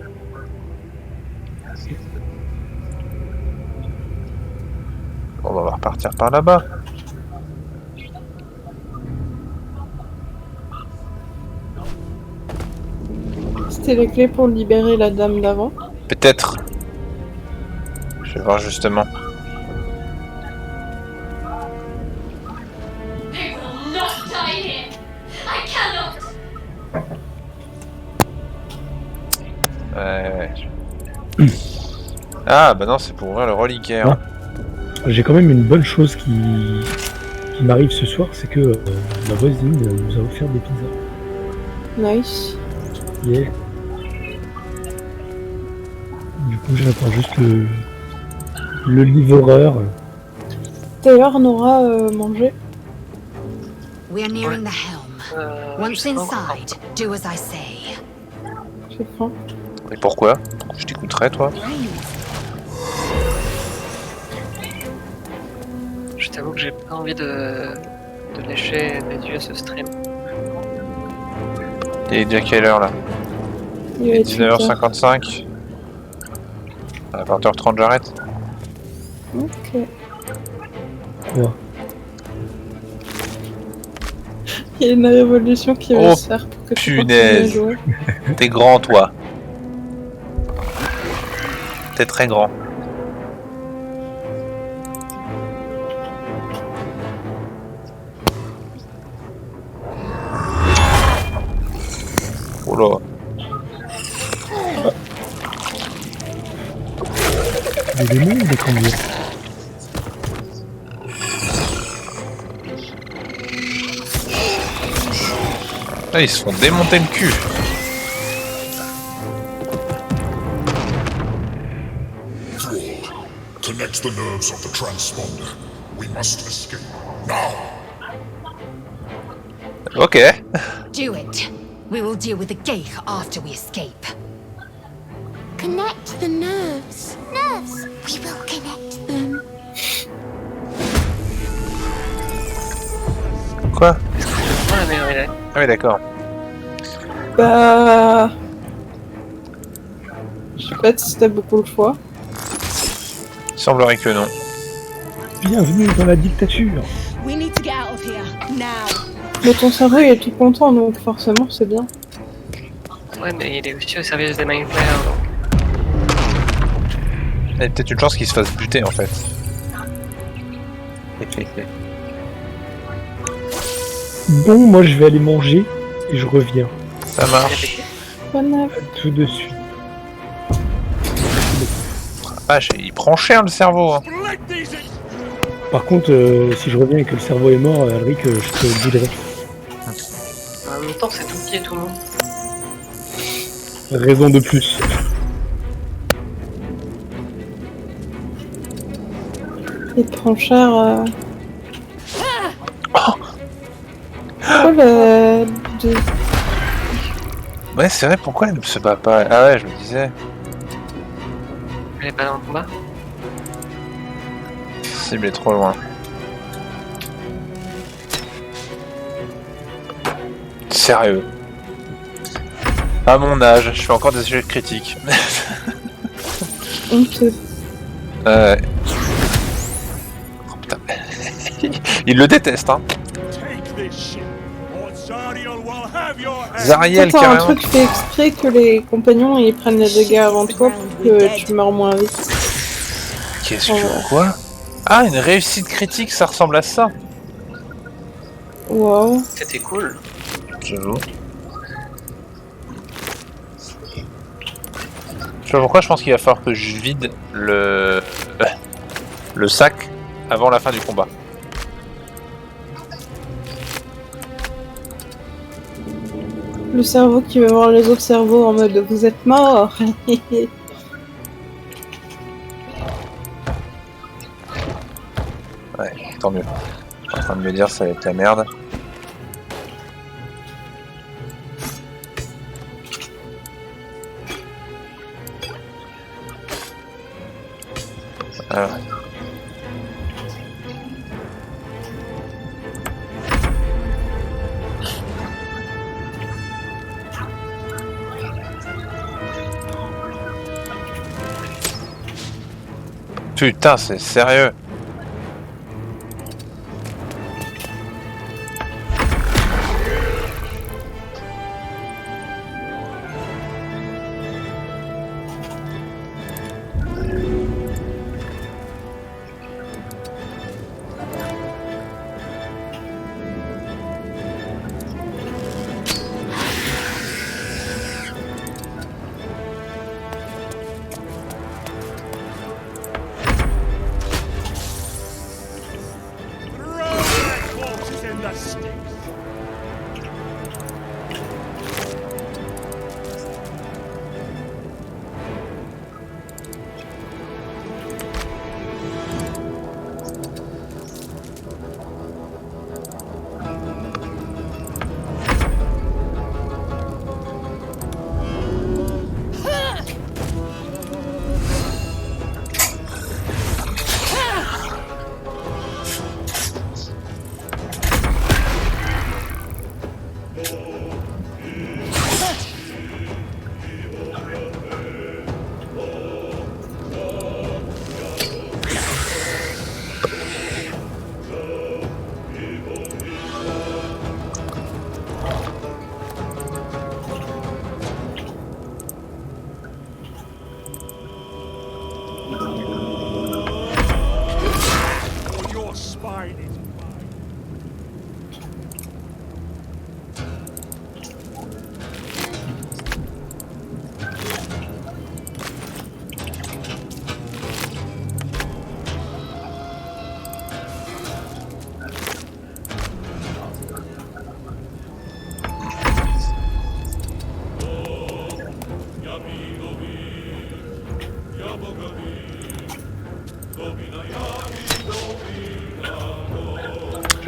On va repartir par là-bas. C'était la clé pour libérer la dame d'avant. Peut-être. Je vais voir justement. They will not die here. I cannot. Ouais. Ah bah non, c'est pour ouvrir le reliquaire. Ouais. J'ai quand même une bonne chose qui m'arrive ce soir, c'est que ma voisine nous a offert des pizzas. Nice. Yeah. Du coup, j'attends juste le livreur. D'ailleurs, Nora manger. We are nearing the helm. Once inside, do as I say. J'ai faim. Et pourquoi? Je t'écouterai, toi. Je t'avoue que j'ai pas envie de lécher les yeux à ce stream. Il est déjà quelle heure là? Il est 19h55. À 20h30 j'arrête. Ok. Quoi? Il y a une révolution qui va se faire pour que tu continues à punaise. jouer. T'es grand toi. T'es très grand. Oh là. Des démons ou des cambiers? Ah, ils se font démonter le cul. Connect the nerves of the transponder. We must escape now. Ok. Do it. We will deal with the Geich after we escape. Connect the nerves. Nerves. We will connect them. Quoi? C'est la meilleure idée. Ah oui d'accord. Bah... Je sais pas si t'as beaucoup le choix. Il semblerait que non. Bienvenue dans la dictature. We need to get out of here now. Mais ton cerveau il est tout content donc forcément c'est bien. Ouais, mais il est aussi au service des Mind Flayers donc. Il y a peut-être une chance qu'il se fasse buter en fait. Bon, moi je vais aller manger et je reviens. Ça marche. Tout de suite. Ah, il prend cher le cerveau. Hein. Par contre, si je reviens et que le cerveau est mort, Alric, je te le dirai. En même temps, c'est tout petit et tout le monde. Raison de plus. Il prend cher. Oh le... Ouais, c'est vrai, pourquoi elle ne se bat pas? Ah ouais, je me disais. Elle est pas dans le combat? Cible est trop loin. Sérieux. À mon âge, je fais encore des échecs critiques. Ok. Oh, putain. Il le déteste, hein. Zariel, Toi, t'as un carrément. truc fait exprès que les compagnons ils prennent les dégâts avant toi pour que tu meurs moins vite. Qu'est-ce que... Quoi? Ah, une réussite critique, ça ressemble à ça. Wow. C'était cool. J'avoue. Je sais pas pourquoi, je pense qu'il va falloir que je vide le sac avant la fin du combat. Le cerveau qui veut voir les autres cerveaux en mode vous êtes morts. Ouais, tant mieux. Je suis en train de me dire ça va être la merde. Alors. Putain, c'est sérieux.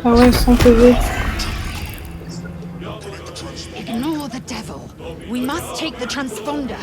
Ah ouais, sans PV. Ignore the devil. We must take the transponder.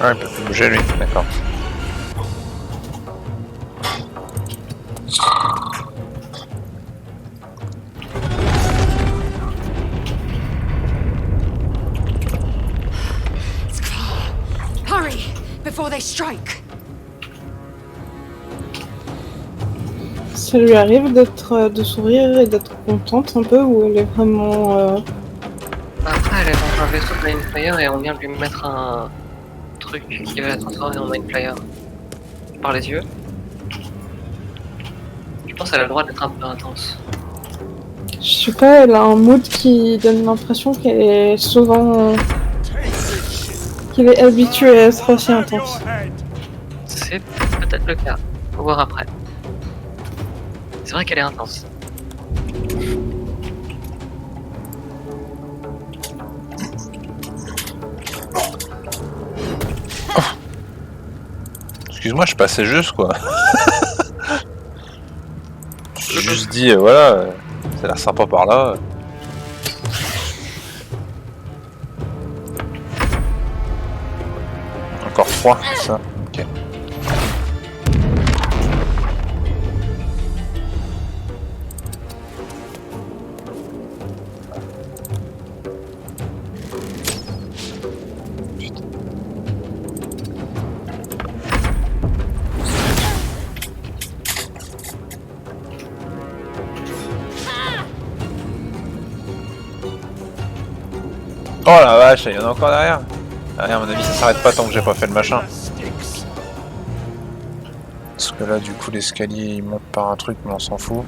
Ah, il peut plus bouger lui, d'accord. Hurry before they strike. Ça lui arrive de sourire et d'être contente un peu, ou elle est vraiment... Après, elle est dans un vaisseau de Mind Flayer et on vient de lui mettre un truc qui va la transformer en Mind Flayer par les yeux. Je pense qu'elle a le droit d'être un peu intense. Je sais pas, elle a un mood qui donne l'impression qu'elle est souvent... qu'elle est habituée à être assez intense. C'est peut-être le cas. Faut voir après. C'est vrai qu'elle est intense. Excuse-moi, je passais juste quoi. J'ai juste dit, voilà, ça a l'air sympa par là. Encore 3, c'est ça? Ok. Oh la vache, il y en a encore derrière. Derrière, à mon avis, ça s'arrête pas tant que j'ai pas fait le machin. Parce que là, du coup, l'escalier il monte par un truc, mais on s'en fout.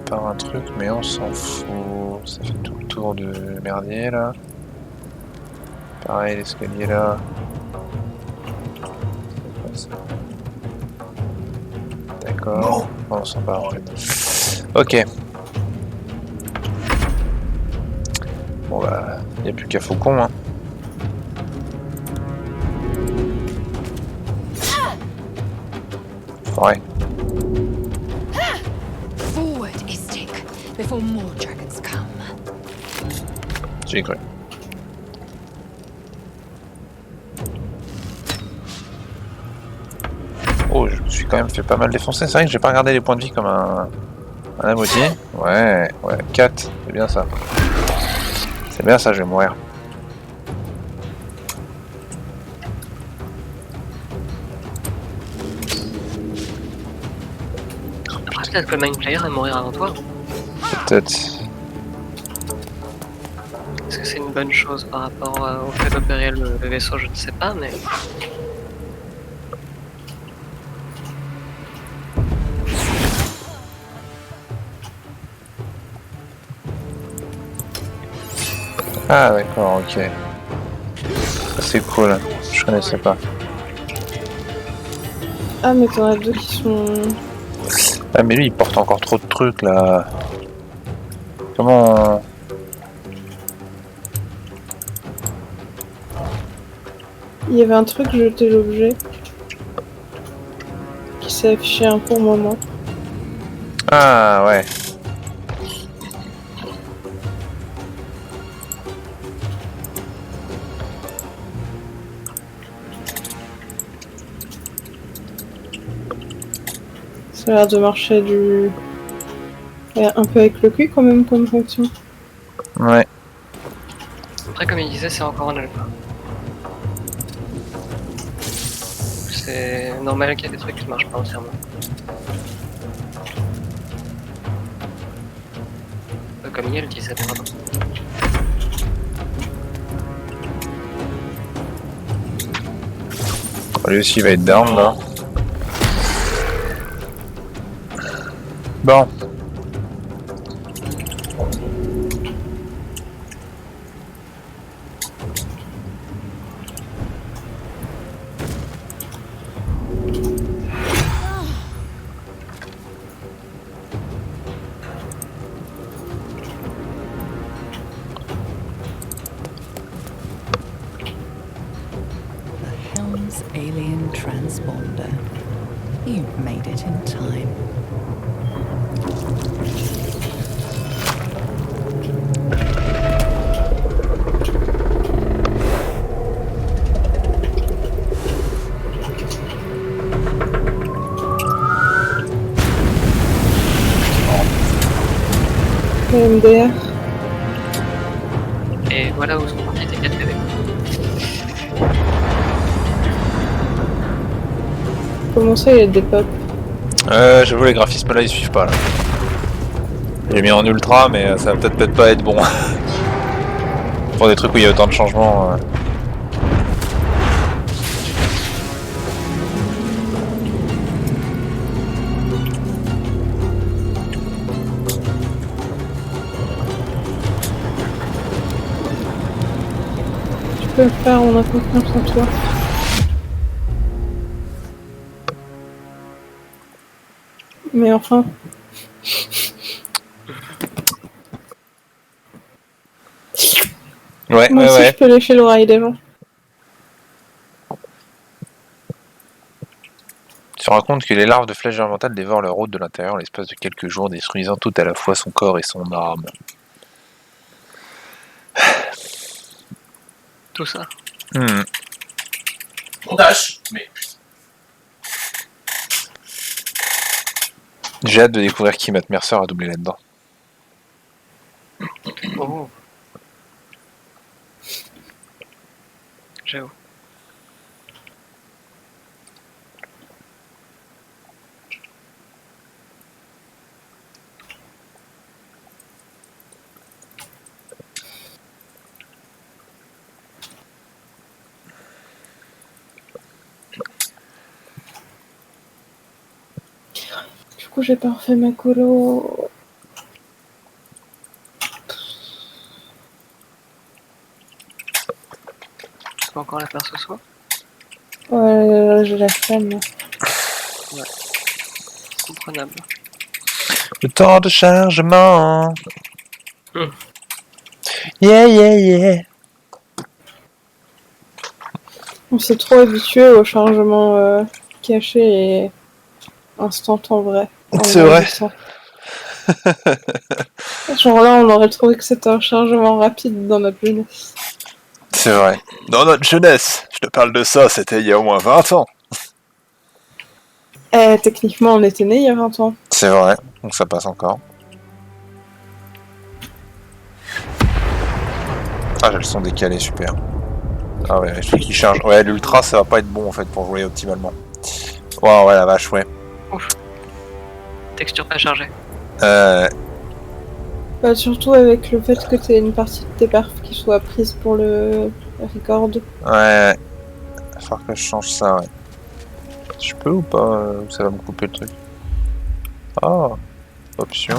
Par un truc, mais on s'en fout. Ça fait tout le tour de merdier là. Pareil, l'escalier là. D'accord. Oh, on s'en va en fait. Ok. Bon bah, y a plus qu'à Faucon hein. Ouais. Forward, Istik, before more dragons come. J'ai cru. Oh, je me suis quand même fait pas mal défoncer. C'est vrai que j'ai pas regardé les points de vie comme un abruti. Ouais, 4, c'est bien ça. C'est bien ça, je vais mourir. Peut-être que le main player va mourir avant toi. Peut-être. Est-ce que c'est une bonne chose par rapport au fait d'opérer le vaisseau? Je ne sais pas, mais... Ah d'accord, ok. C'est cool, je connaissais pas. Ah mais t'en as deux qui sont... Ah mais lui il porte encore trop de trucs là. Comment... Il y avait un truc, jeter l'objet. Qui s'est affiché un court moment. Ah ouais. Ça a l'air de marcher un peu avec le cul quand même comme fonction. Ouais. Après, comme il disait, c'est encore un alpha. C'est normal qu'il y ait des trucs qui ne marchent pas entièrement. Comme il le disait, pardon. Lui aussi il va être down là. Bon. Helm's alien transponder. You've made it in time. MDR. Et voilà où sont partis tes 4 PV. Comment ça il y a des pop? J'avoue les graphismes là ils suivent pas là. J'ai mis en ultra mais ça va peut-être pas être bon. Pour des trucs où il y a autant de changements. Tu peux le faire, on a confiance en toi. Mais enfin... Ouais, Moi aussi je peux lécher l'oreille des gens. Tu te rends compte que les larves de flèches germentales dévorent leur hôte de l'intérieur en l'espace de quelques jours, détruisant tout à la fois son corps et son âme. Tout ça. Montage, mais... J'ai hâte de découvrir qui Matt Mercer a doublé là-dedans. Oh. J'avoue. coup, j'ai pas refait ma colo. Tu peux encore la faire ce soir? Ouais, j'ai la flemme. Ouais. Comprenable. Le temps de chargement. Hum. Yeah, yeah, yeah. On s'est trop habitué au chargement caché et instant en vrai. C'est vrai. Genre là, on aurait trouvé que c'était un chargement rapide dans notre jeunesse. C'est vrai. Dans notre jeunesse, je te parle de ça, c'était il y a au moins 20 ans. Techniquement, on était nés il y a 20 ans. C'est vrai, donc ça passe encore. Ah, j'ai le son décalé, super. Ah ouais, je sais qu'il charge. Ouais, l'ultra, ça va pas être bon en fait pour jouer optimalement. Waouh, ouais, la vache, ouais. Ouf. Texture pas chargée. Bah, surtout avec le fait que t'aies une partie de tes perfs qui soit prise pour le record. Ouais. Il va falloir que je change ça, ouais. Je peux ou pas ça va me couper le truc. Ah, option.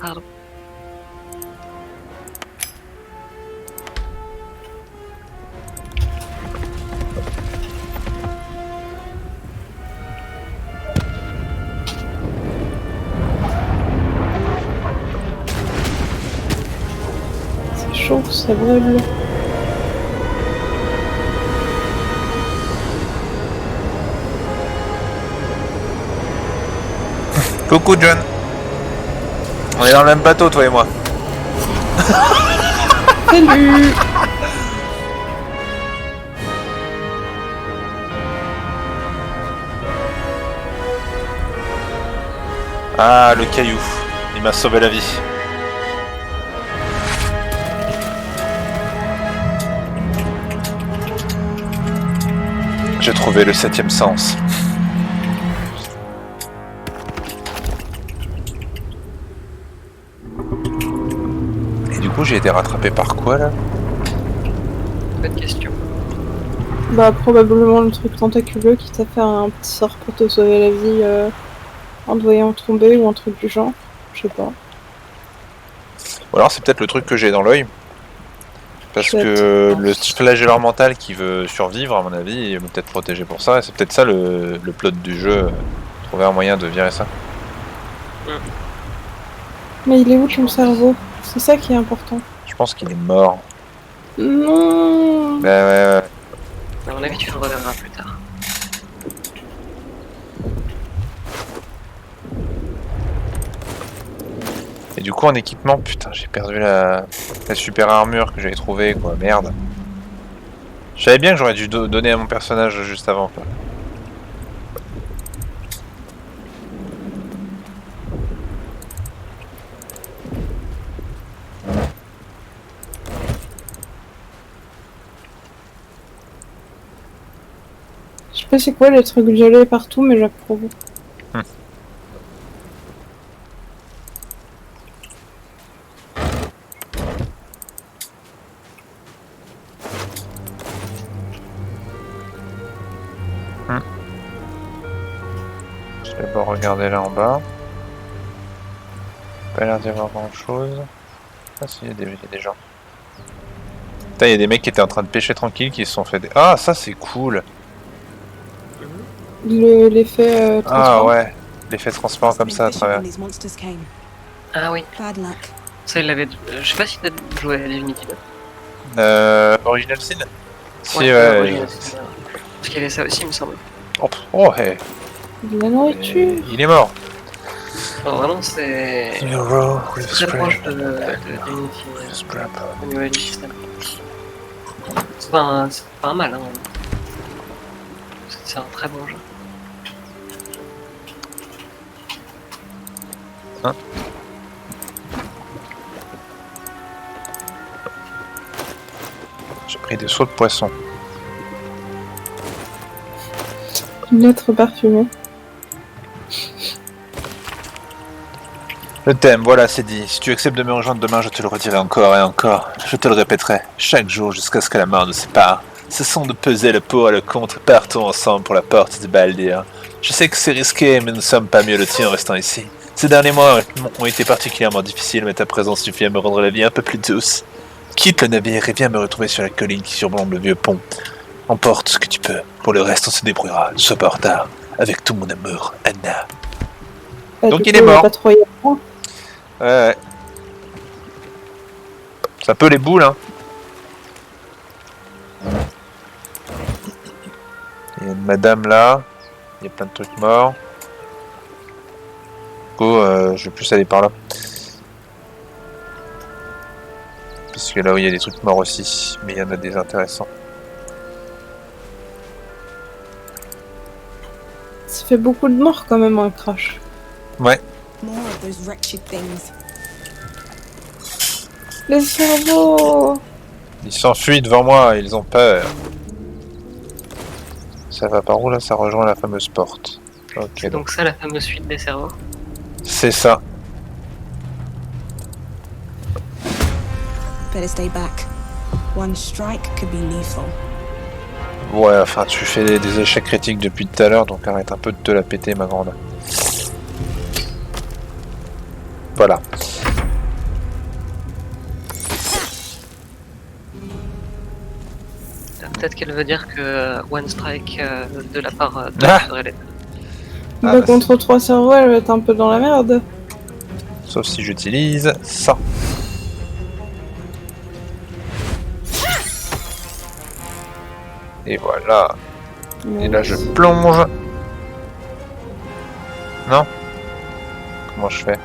Pardon. C'est chaud, ça brûle. Coucou John. On est dans le même bateau, toi et moi. Salut. Ah, le caillou. Il m'a sauvé la vie. J'ai trouvé le 7e sens. Et du coup, j'ai été rattrapé par quoi là? Bonne question. Bah, probablement le truc tentaculeux qui t'a fait un petit sort pour te sauver la vie en te voyant tomber ou un truc du genre. Je sais pas. Ou alors c'est peut-être le truc que j'ai dans l'œil. Parce que le flagelleur mental qui veut survivre, à mon avis, il va peut-être protéger pour ça. Et c'est peut-être ça le plot du jeu. Trouver un moyen de virer ça. Mais il est où ton cerveau? C'est ça qui est important. Je pense qu'il est mort. Non. Bah ouais. À mon avis, tu le reverras plus tard. Et du coup en équipement, putain, j'ai perdu la super armure que j'avais trouvée, quoi, merde. Je savais bien que j'aurais dû donner à mon personnage juste avant, quoi. Je sais pas c'est quoi les trucs violets partout, mais j'approuve. Je vais d'abord regarder là en bas. Pas l'air d'y avoir grand chose. Ah si, il y a des gens. Putain, il y a des mecs qui étaient en train de pêcher tranquille qui se sont fait des... Ah, ça c'est cool. L'effet Ah ouais, l'effet transparent comme ça à travers. Ah oui. Ça, il l'avait. Je sais pas si t'as joué à Divinity 2. Original Sin? Si, ouais. Original Sin. Parce qu'il y avait ça aussi, il me semble. Oh, hey. De la nourriture. Il est mort. Alors vraiment, c'est très proche de Divinity au niveau du système. C'est pas un mal, hein. C'est un très bon jeu. Hein? J'ai pris des sauts de poisson. Une lettre parfumée. Le thème, voilà, c'est dit. Si tu acceptes de me rejoindre demain, je te le redirai encore et encore. Je te le répéterai, chaque jour jusqu'à ce que la mort nous sépare. Cessons de peser le pour et le contre, partons ensemble pour la porte de Baldir. Je sais que c'est risqué, mais nous ne sommes pas mieux lotis en restant ici. Ces derniers mois ont été particulièrement difficiles, mais ta présence suffit à me rendre la vie un peu plus douce. Quitte le navire et viens me retrouver sur la colline qui surplombe le vieux pont. Emporte ce que tu peux. Pour le reste, on se débrouillera. Ne sois pas en retard. Avec tout mon amour, Anna. Donc il est mort. Ouais. C'est un peu les boules, hein. Il y a une madame là. Il y a plein de trucs morts. Du coup, je vais plus aller par là. Parce que là où il y a des trucs morts aussi. Mais il y en a des intéressants. Ça fait beaucoup de morts quand même, un crash. Ouais. Les cerveaux! Ils s'enfuient devant moi, ils ont peur. Ça va par où là? Ça rejoint la fameuse porte. Ok. Donc ça, la fameuse fuite des cerveaux. C'est ça. Better stay back. One strike could be lethal. Ouais, enfin tu fais des échecs critiques depuis tout à l'heure, donc arrête un peu de te la péter ma grande. Voilà. Peut-être qu'elle veut dire que One Strike de la part de serait les... Bah, contre 3 cerveaux, elle va être un peu dans la merde. Sauf si j'utilise ça. Et voilà. Et là je plonge. Non? Comment je fais?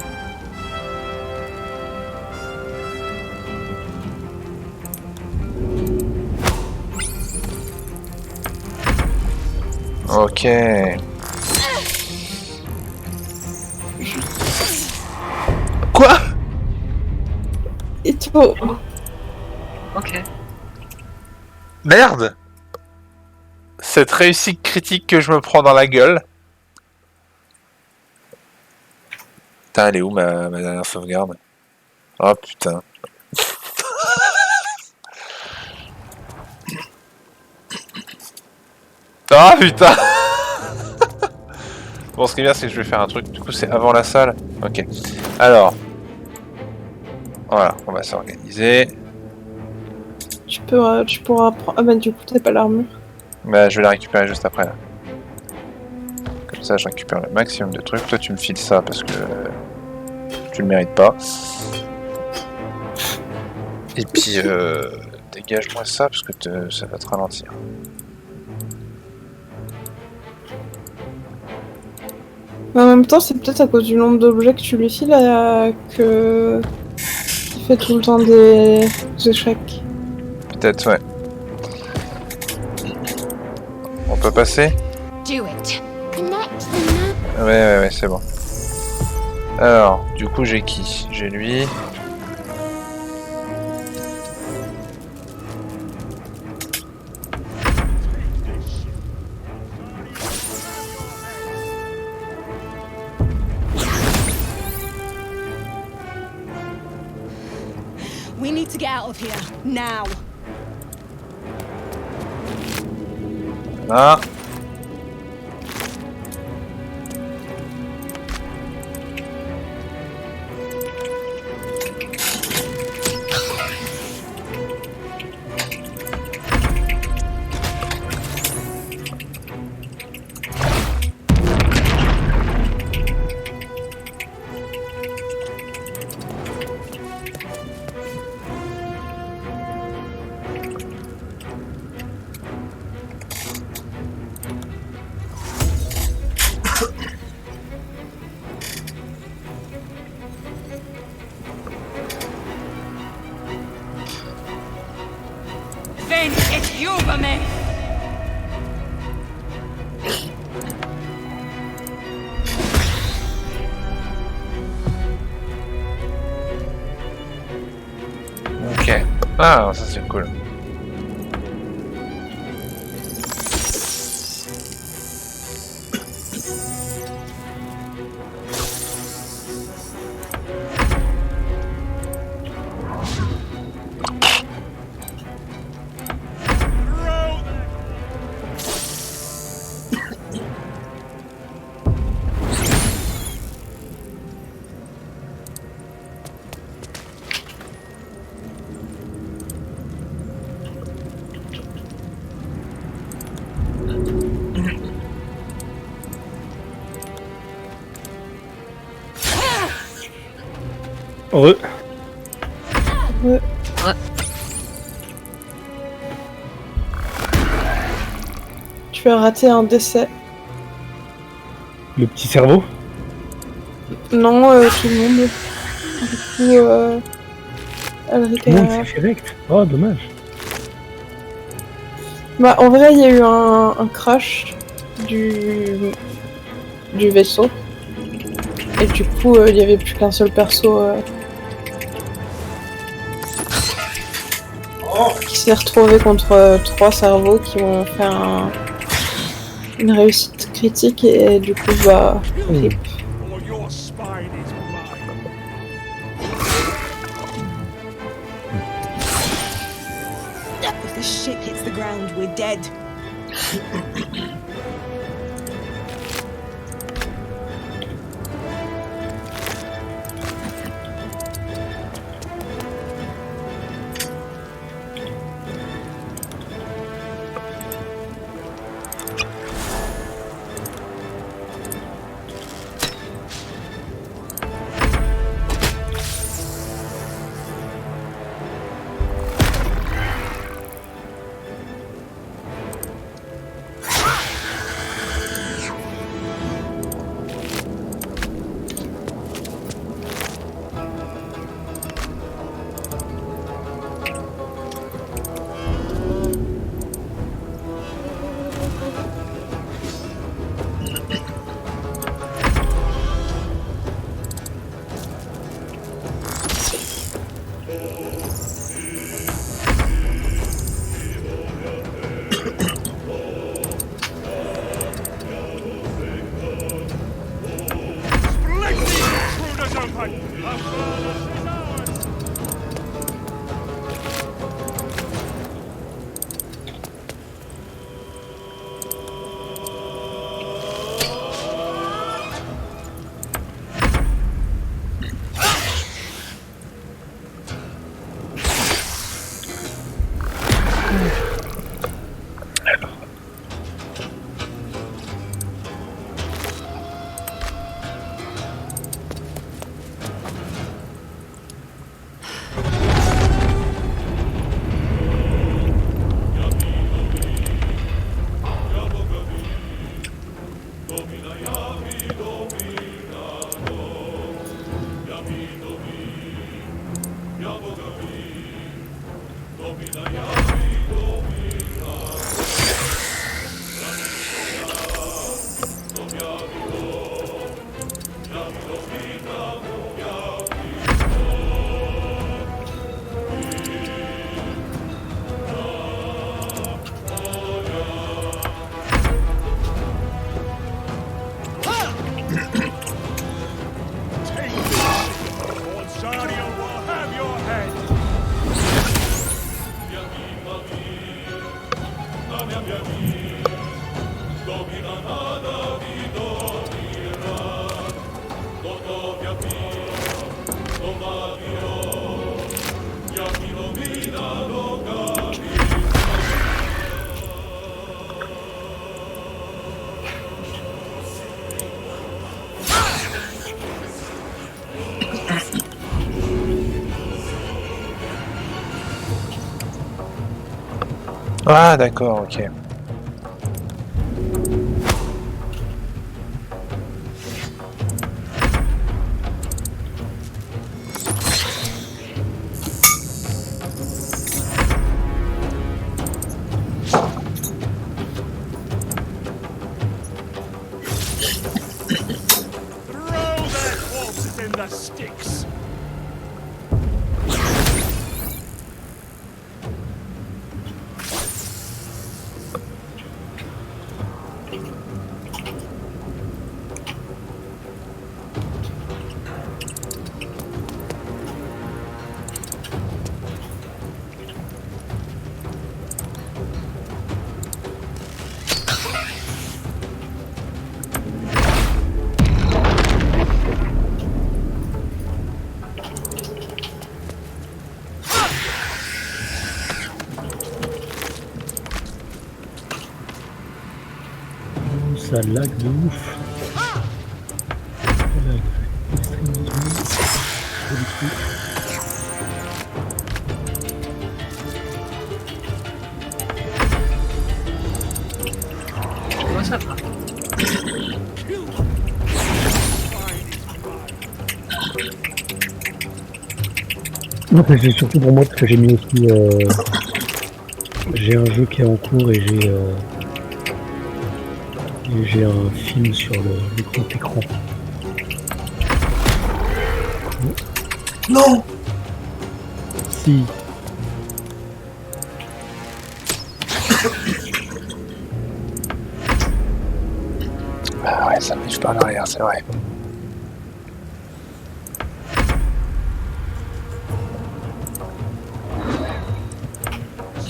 Ok. Quoi? Ito. Ok. Merde! Cette réussite critique que je me prends dans la gueule. Putain, elle est où ma dernière sauvegarde? Oh putain. Ah putain. Bon, ce qui est bien, c'est que je vais faire un truc. Du coup, c'est avant la salle. Ok. Alors. Voilà, on va s'organiser. Tu pourras prendre... Ah bah du coup, t'as pas l'armure. Bah, je vais la récupérer juste après. Là. Comme ça, je récupère le maximum de trucs. Toi, tu me files ça parce que tu le mérites pas. Et puis, dégage-moi ça parce que ça va te ralentir. Mais en même temps, c'est peut-être à cause du nombre d'objets que tu lui files que... Il fait tout le temps des échecs. Peut-être, ouais. On peut passer? Do it. Connect the map. Ouais, c'est bon. Alors, du coup, j'ai qui? J'ai lui. We need to get out of here now. Là. Finn, it's you for me. Ok. Ah, ça c'est cool. Heureux. Ouais. Tu as raté un décès. Le petit cerveau. Non, tout le monde. Du coup, Elric Tout le monde s'est fait rect. Oh, dommage. Bah, en vrai, il y a eu un crash du vaisseau. Et du coup, il y avait plus qu'un seul perso qui s'est retrouvé contre 3 cerveaux qui ont fait une réussite critique et du coup, bah, rip. If the ship hits the ground, we're dead. Ah d'accord, ok. Ça lag de ouf. Ça lag extrêmement. Non, c'est surtout pour moi parce que j'ai mis aussi. J'ai un jeu qui est en cours et j'ai un film sur le grand écran. Non. Si. Ah ouais, ça marche pas en arrière, c'est vrai.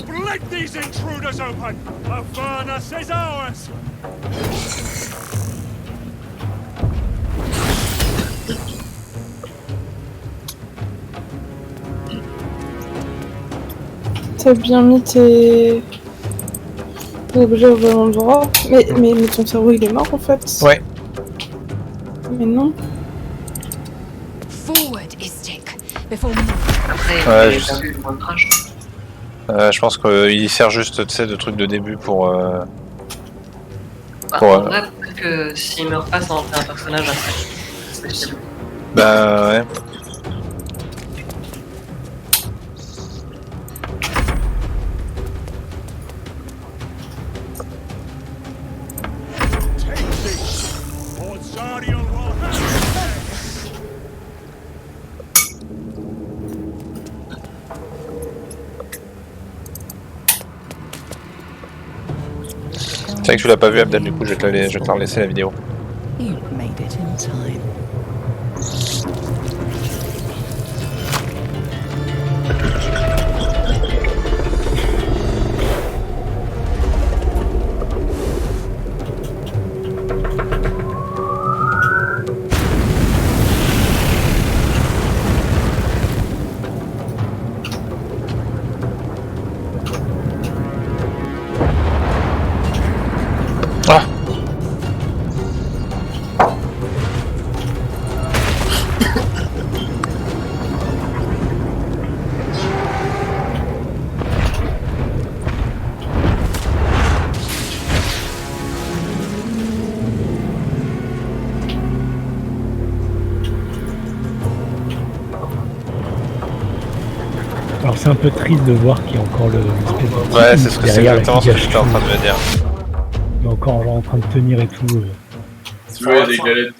Let these intruders open! Avernus is ours! T'as bien mis tes objets au bon endroit. Mais ton cerveau il est mort en fait. Ouais. Mais non. Forward, Istik, before Ouais, je pense qu'il sert juste, tu sais, de truc de début pour... En vrai, peut-être que s'il meurt pas, ça en fait un personnage après. C'est possible. Bah ouais. C'est vrai que tu l'as pas vu, Abdel, du coup je vais te la laisser la vidéo. You made it in time. Ah. Alors c'est un peu triste de voir qu'il y a encore l'espèce de... Ouais, c'est exactement ce que j'étais en train de me dire. Il est encore genre en train de tenir et tout. Si tu veux, il y a des galettes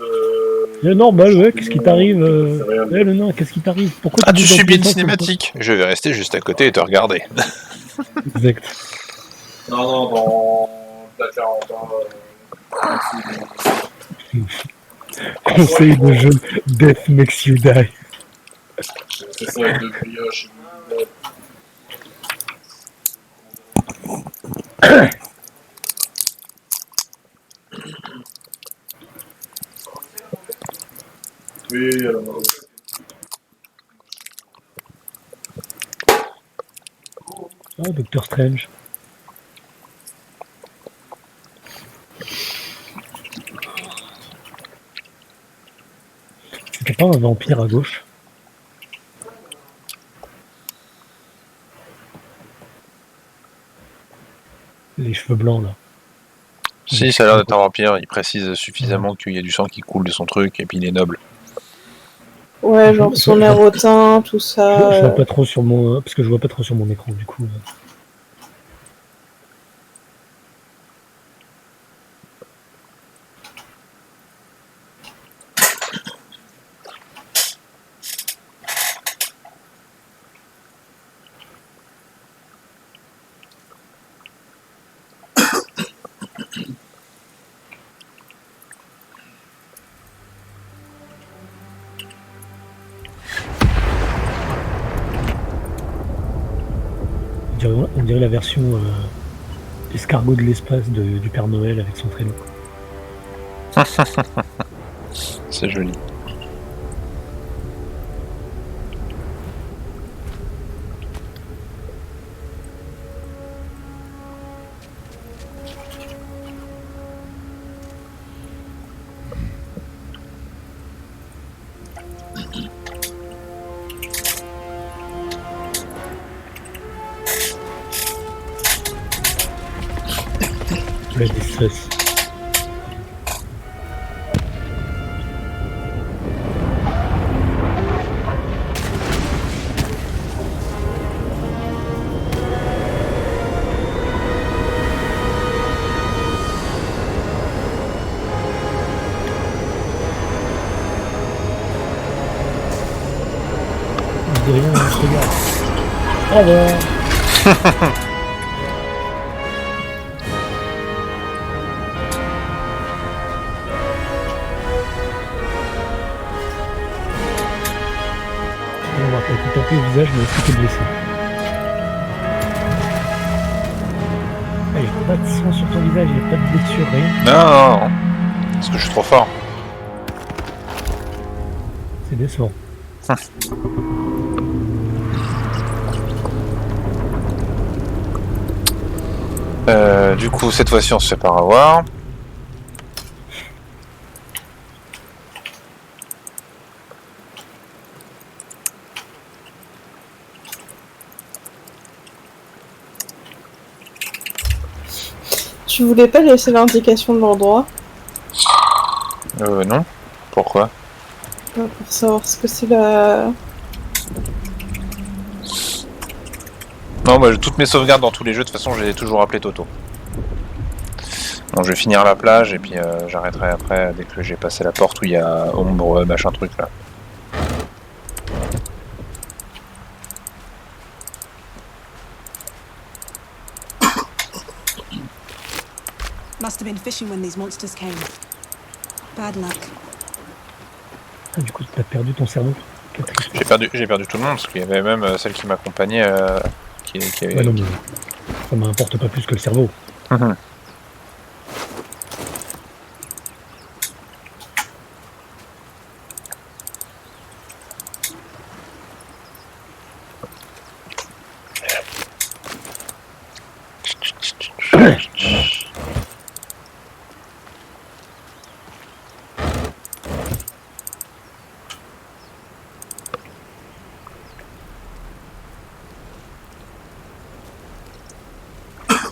de... Non, bah ouais, qu'est-ce qui t'arrive le nain, qu'est-ce qui t'arrive? Pourquoi Ah, tu bouges dans subis tous une les sens cinématique. Je vais rester juste à côté et te regarder. Exact. Non, dans la 40 Conseil de jeu, Death makes you die. C'est ça avec deux brioches. Oui, Oh, Doctor Strange. C'était pas un vampire à gauche? Les cheveux blancs là. Si, ça a l'air d'être un vampire, il précise suffisamment qu'il y a du sang qui coule de son truc et puis il est noble. Ouais, genre son air hautain, tout ça. Je vois pas trop sur mon... parce que je vois pas trop sur mon écran du coup. On dirait la version escargot de l'espace du Père Noël avec son traîneau. C'est joli. La distress. Au revoir. On va pas tout taper au visage, mais est-ce que t'es blessé? Il n'y a pas de sang sur ton visage, il n'y a pas de blessure, rien. Non. Parce que je suis trop fort. C'est décevant. Du coup, cette fois-ci, on se fait pas avoir. Tu voulais pas laisser l'indication de l'endroit? Non. Pourquoi? Pour savoir ce que c'est la... Non, bah, toutes mes sauvegardes dans tous les jeux, de toute façon, j'ai toujours appelé Toto. Donc je vais finir la plage et puis j'arrêterai après dès que j'ai passé la porte où il y a ombre, machin truc là. Must have been fishing when these monsters came. Bad luck. Ah, du coup, t'as perdu ton cerveau. J'ai perdu tout le monde parce qu'il y avait même celle qui m'accompagnait qui avait... Ouais, non, mais ça m'importe pas plus que le cerveau.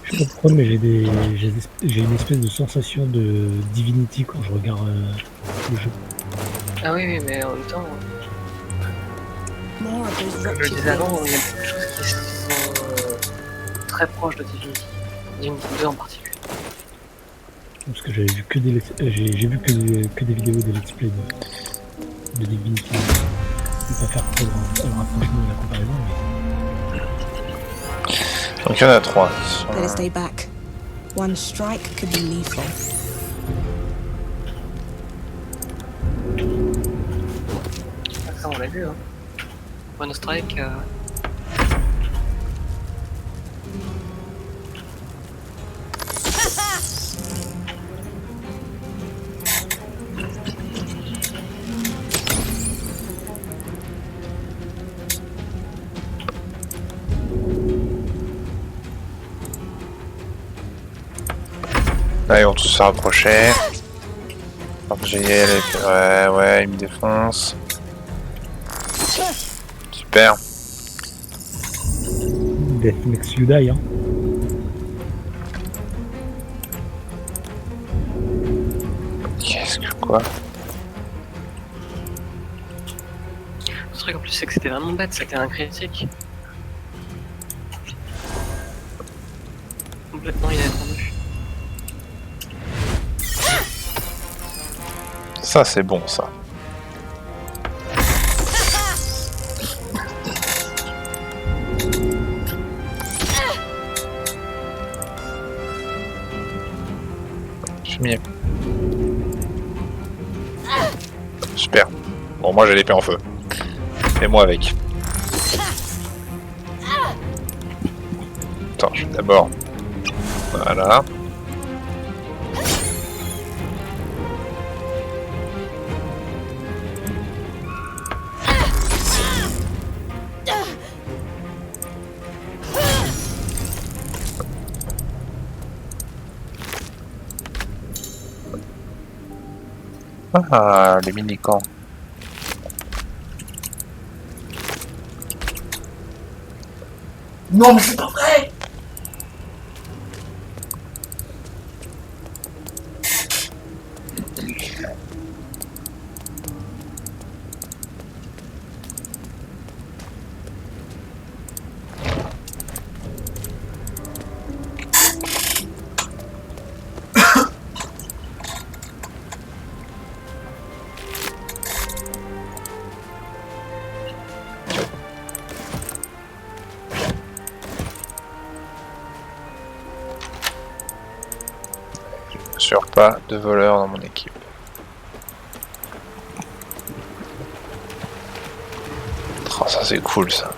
Je sais pas pourquoi, mais j'ai une espèce de sensation de Divinity quand je regarde le jeu. Ah oui, mais en même temps, comme je le disais avant, il y a beaucoup de choses qui sont très proches de Divinity. Divinity 2 en particulier. Parce que j'avais vu que des j'ai vu que des vidéos des let's play de Divinity. Je vais pas faire trop le rapprochement de la comparaison, mais... Donc il y en a 3. Better stay back. One strike could be lethal. Ça on l'a vu, hein. One strike. Là ils vont tous se rapprocher. Ouais, il me défonce. Super. Death makes you die, hein. Qu'est-ce que quoi? Le truc en plus c'est que c'était vraiment bête, c'était un critique. Complètement inattendu. Ça c'est bon ça. Mieux. Super. Bon, moi j'ai l'épée en feu. Et moi avec. Attends, je vais d'abord. Voilà. Ah, les mini-camps. Non, mais c'est pas vrai! sûr pas de voleurs dans mon équipe. Oh, ça c'est cool ça.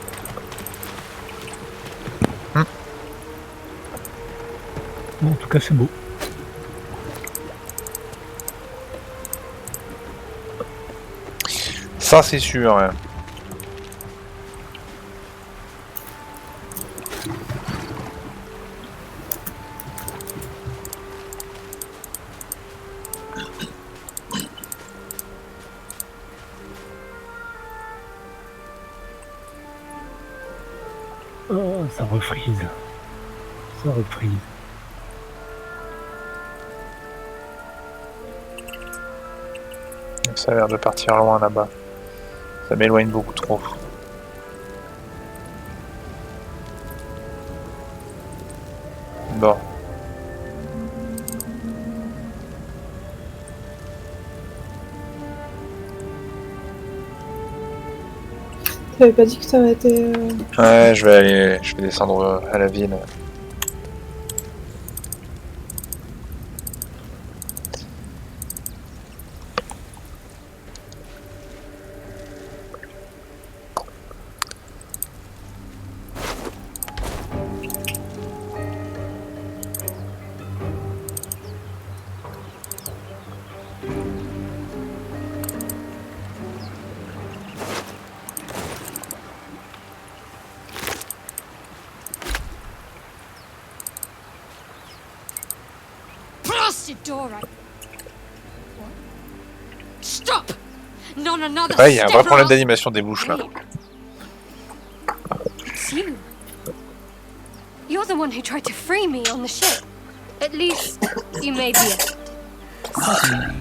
Bon, en tout cas, c'est beau. Ça c'est sûr. Ouais. Oh, ça refrise. Ça refrise. Ça a l'air de partir loin là-bas. Ça m'éloigne beaucoup trop. Bon. T'avais pas dit que ça aurait été... Ouais, je vais descendre à la ville. Blasted door! Stop! Not another Ouais, il y a un vrai step problème around. d'animation des bouches là. It's you. You're the one who tried to free me on the ship. At least, you made the effort. Suddenly,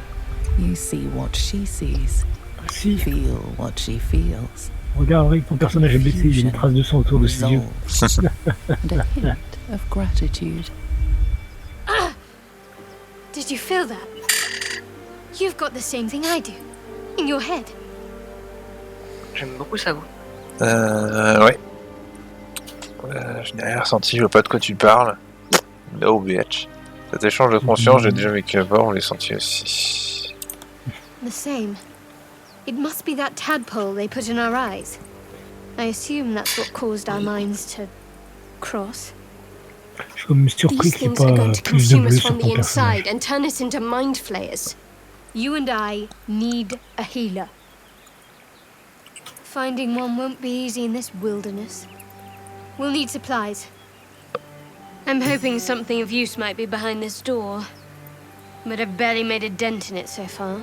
you see what she sees. Si. Feel what she feels. Regarde, avec ton personnage est blessé, il y a une trace de sang autour de ses yeux. And a hint of gratitude. Did you feel that? You've got the same thing I do. In your head. J'aime beaucoup sa voix. Ouais. Je n'ai rien ressenti, je vois pas de quoi tu parles. No bitch. Cet échange de conscience, j'ai déjà vécu avant, on l'a senti aussi. The same. It must be that tadpole they put in our eyes. I assume that's what caused our minds to cross. Je suis comme surpris These qu'il n'y ait things are pas going to plus de consume bleu us sur from ton the personnage. inside and turn us into mind flayers. You and I need a healer. Finding one won't be easy in this wilderness. We'll need supplies. I'm hoping something of use might be behind this door, but I've barely made a dent in it so far.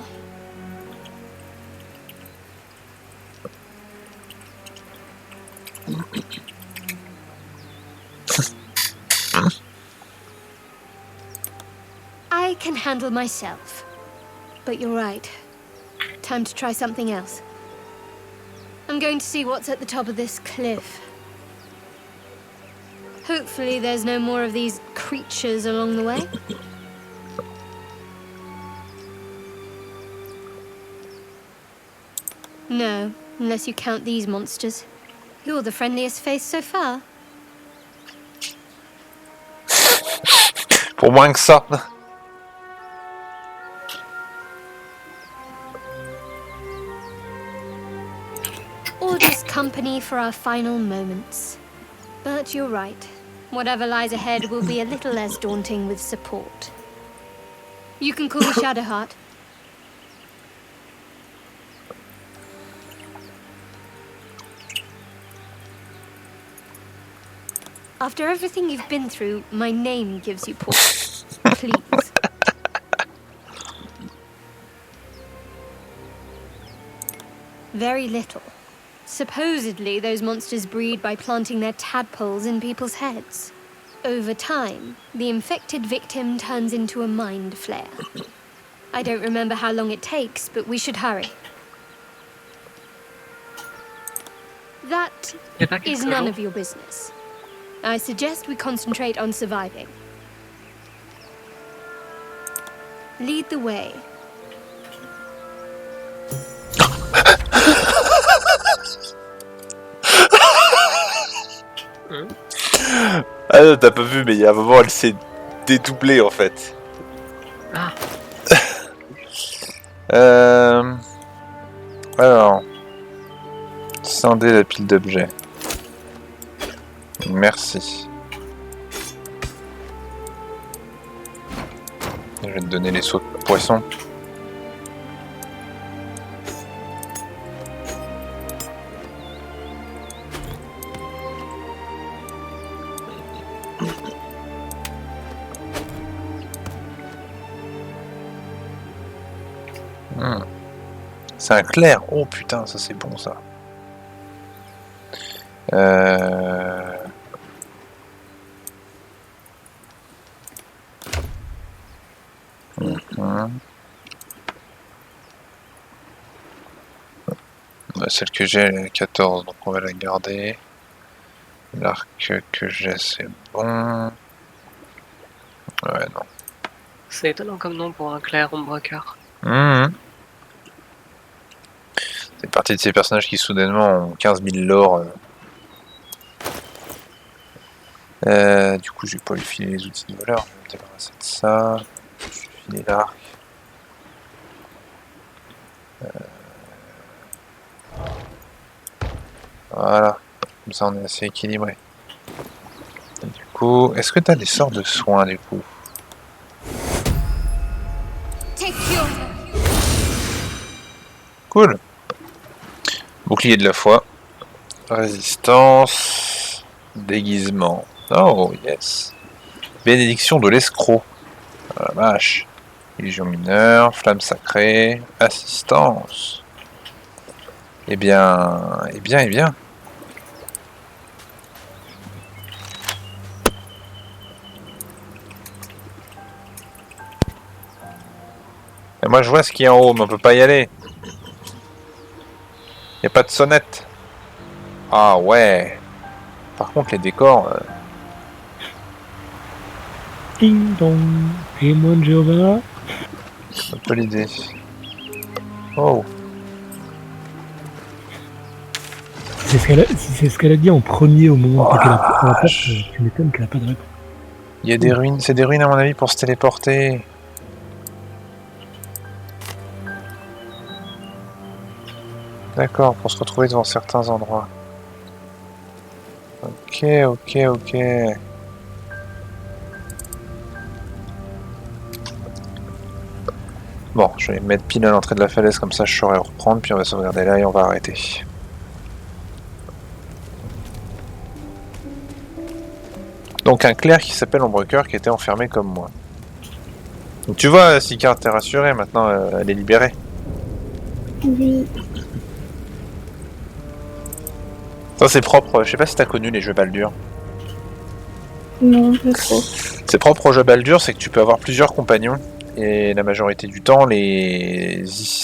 I can handle myself. But you're right. Time to try something else. I'm going to see what's at the top of this cliff. Hopefully there's no more of these creatures along the way. No, unless you count these monsters. You're the friendliest face so far. Pour moins que ça. Or just company for our final moments. But you're right. Whatever lies ahead will be a little less daunting with support. You can call me Shadowheart. After everything you've been through, my name gives you pause. Please. Very little. Supposedly, those monsters breed by planting their tadpoles in people's heads. Over time, the infected victim turns into a mind flayer. I don't remember how long it takes, but we should hurry. That is none of your business. I suggest we concentrate on surviving. Lead the way. Ah, t'as pas vu, mais il y a un moment, elle s'est dédoublée en fait. Ah. Alors, scinder la pile d'objets. Merci. Je vais te donner les sauts de poisson. C'est un clair. Oh putain, ça c'est bon ça. Celle que j'ai, elle est 14, donc on va la garder. L'arc que j'ai, c'est bon. Ouais, non. C'est étonnant comme nom pour un clair ombre-cœur. C'est partie de ces personnages qui soudainement ont 15 000 lore. Du coup, je vais pas lui filer les outils de voleur. Je vais me débarrasser de ça. Je vais filer l'arc. Voilà. Comme ça, on est assez équilibré. Et du coup, est-ce que tu as des sorts de soins du coup? Cool. Bouclier de la foi. Résistance. Déguisement. Oh, yes. Bénédiction de l'escroc. Ah la vache. Illusion mineure. Flamme sacrée. Assistance. Eh bien. Et moi je vois ce qu'il y a en haut, mais on peut pas y aller. Y a pas de sonnette. Ah ouais. Par contre les décors... Ding dong. Témoin Jéhovah. C'est un peu l'idée. Oh. Si c'est ce qu'elle a dit en premier au moment où elle a pris la porte, tu m'étonnes qu'elle a pas de réponse. Il y a des ruines, c'est des ruines à mon avis pour se téléporter. D'accord, pour se retrouver devant certains endroits. Ok. Bon, je vais me mettre pile à l'entrée de la falaise, comme ça je saurai reprendre, puis on va sauvegarder là et on va arrêter. Donc un clerc qui s'appelle Ombrecoeur qui était enfermé comme moi. Donc tu vois, Sicard, t'es rassuré, maintenant elle est libérée. Oui. Ça c'est propre, je sais pas si t'as connu les jeux Baldur. Non, pas trop. C'est propre aux jeux Baldur, c'est que tu peux avoir plusieurs compagnons. Et la majorité du temps,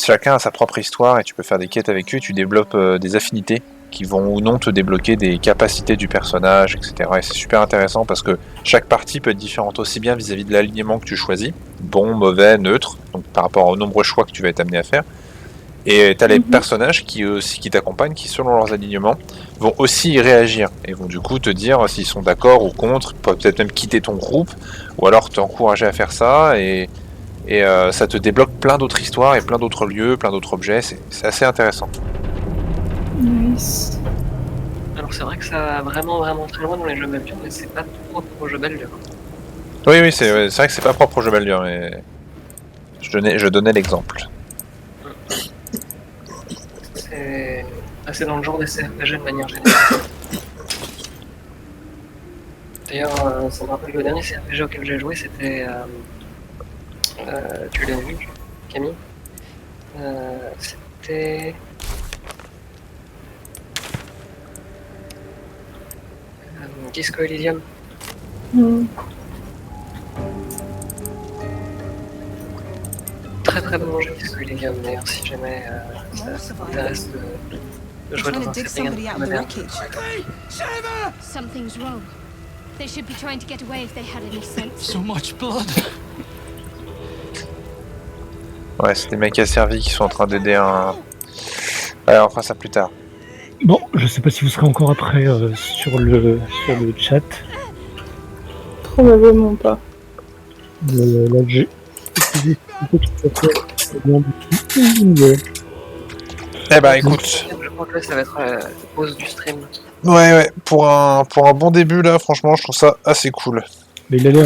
chacun a sa propre histoire et tu peux faire des quêtes avec eux, tu développes des affinités qui vont ou non te débloquer des capacités du personnage, etc. Et c'est super intéressant parce que chaque partie peut être différente aussi bien vis-à-vis de l'alignement que tu choisis, bon, mauvais, neutre, donc par rapport aux nombreux choix que tu vas être amené à faire. Et tu as les personnages qui t'accompagnent, qui selon leurs alignements vont aussi y réagir et vont du coup te dire s'ils sont d'accord ou contre, peut-être même quitter ton groupe ou alors t'encourager à faire ça et ça te débloque plein d'autres histoires et plein d'autres lieux, plein d'autres objets, c'est assez intéressant. Nice. Alors c'est vrai que ça va vraiment très loin dans les jeux Baldur, mais c'est pas propre aux jeux Baldur. Oui, c'est vrai que c'est pas propre aux jeux Baldur, mais je donnais l'exemple. C'est assez dans le genre des CRPG de manière générale. D'ailleurs, ça me rappelle le dernier CRPG auquel j'ai joué, c'était... tu l'as vu, Camille? C'était... Disco Elysium. Très bon jeu Disco Elysium, d'ailleurs, si jamais ça t'intéresse de jouer dans un setting un peu moderne. Something's wrong. They should be trying to get away if they had any sense. So much blood. Ouais, c'est des mecs asservis qui sont en train d'aider un... Ouais, on fera ça plus tard. Bon, je sais pas si vous serez encore après sur le chat. Probablement pas. Là, j'ai Eh ben écoute. Je crois que là, ça va être la pause du stream. Ouais, pour un bon début là, franchement, je trouve ça assez cool. Mais il a l'air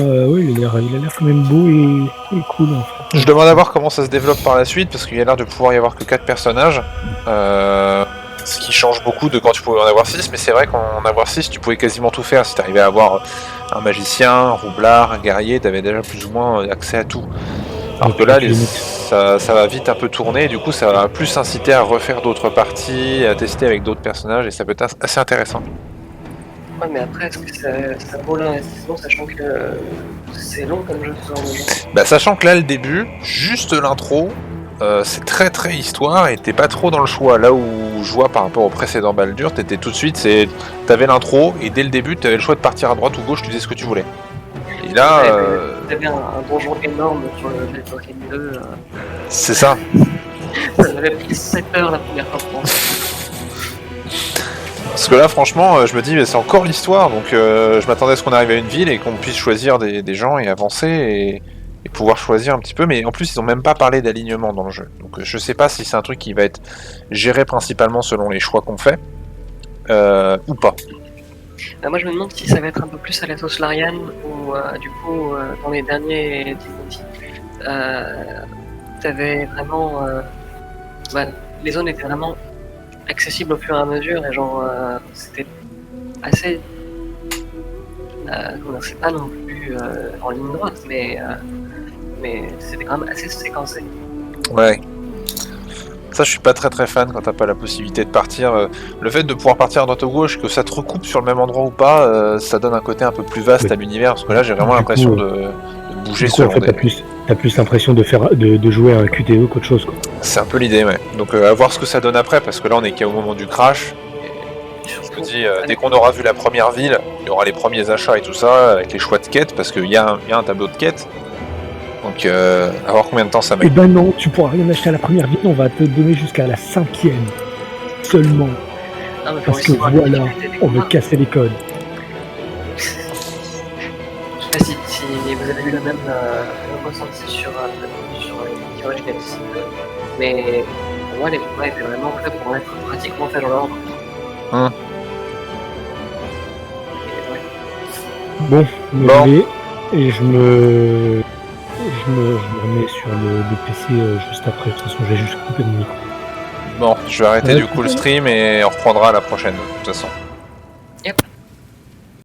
quand même beau et cool en fait. Je demande à voir comment ça se développe par la suite, parce qu'il y a l'air de pouvoir y avoir que 4 personnages. Ce qui change beaucoup de quand tu pouvais en avoir 6, mais c'est vrai qu'en avoir 6, tu pouvais quasiment tout faire. Si tu arrivais à avoir un magicien, un roublard, un guerrier, tu avais déjà plus ou moins accès à tout. Alors que là, ça va vite un peu tourner, et du coup, ça va plus inciter à refaire d'autres parties, à tester avec d'autres personnages, et ça peut être assez intéressant. Ouais, mais après, est-ce que ça vaut l'investissement, sachant que c'est long comme jeu, ce genre de jeu? Bah, sachant que là, le début, juste l'intro, c'est très très histoire, et t'es pas trop dans le choix. Là où je vois par rapport au précédent Baldur, t'étais tout de suite, t'avais l'intro, et dès le début, t'avais le choix de partir à droite ou gauche, tu disais ce que tu voulais. Et là... T'avais un donjon énorme sur le Valkyrie 2. C'est ça. Ça m'avait pris 7 heures la première fois pour Parce que là, franchement, je me dis, mais c'est encore l'histoire, donc je m'attendais à ce qu'on arrive à une ville et qu'on puisse choisir des gens et avancer et pouvoir choisir un petit peu, mais en plus, ils ont même pas parlé d'alignement dans le jeu. Donc je sais pas si c'est un truc qui va être géré principalement selon les choix qu'on fait, ou pas. Moi, je me demande si ça va être un peu plus à la sauce Larian, ou du coup, dans les derniers Divinity, t'avais vraiment... les zones étaient vraiment accessible au fur et à mesure, et genre c'était assez c'est pas non plus en ligne droite, mais c'était quand même assez séquencé. Ouais, ça je suis pas très fan quand t'as pas la possibilité de partir. Le fait de pouvoir partir à droite ou gauche, que ça te recoupe sur le même endroit ou pas, ça donne un côté un peu plus vaste à l'univers, parce que là j'ai vraiment l'impression de bouger sur en fait, t'as plus l'impression de jouer à un QTE qu'autre chose, quoi. C'est un peu l'idée, ouais. Donc à voir ce que ça donne après, parce que là on est qu'au moment du crash. Et je me dis, dès qu'on aura vu la première ville, il y aura les premiers achats et tout ça, avec les choix de quêtes, parce qu'il y a un tableau de quêtes. Donc à voir combien de temps ça met. Eh ben non, tu pourras rien acheter à la première ville, on va te donner jusqu'à la 5e seulement. Non, parce que voilà, on veut casser les codes. Je sais pas si vous avez eu le même ressenti sur les originales, mais pour moi les combats étaient vraiment faits pour être pratiquement faits dans l'ordre. Bon, et je me remets sur le PC juste après. De toute façon, j'ai juste coupé le micro. Bon, je vais arrêter du coup le stream et on reprendra à la prochaine, de toute façon.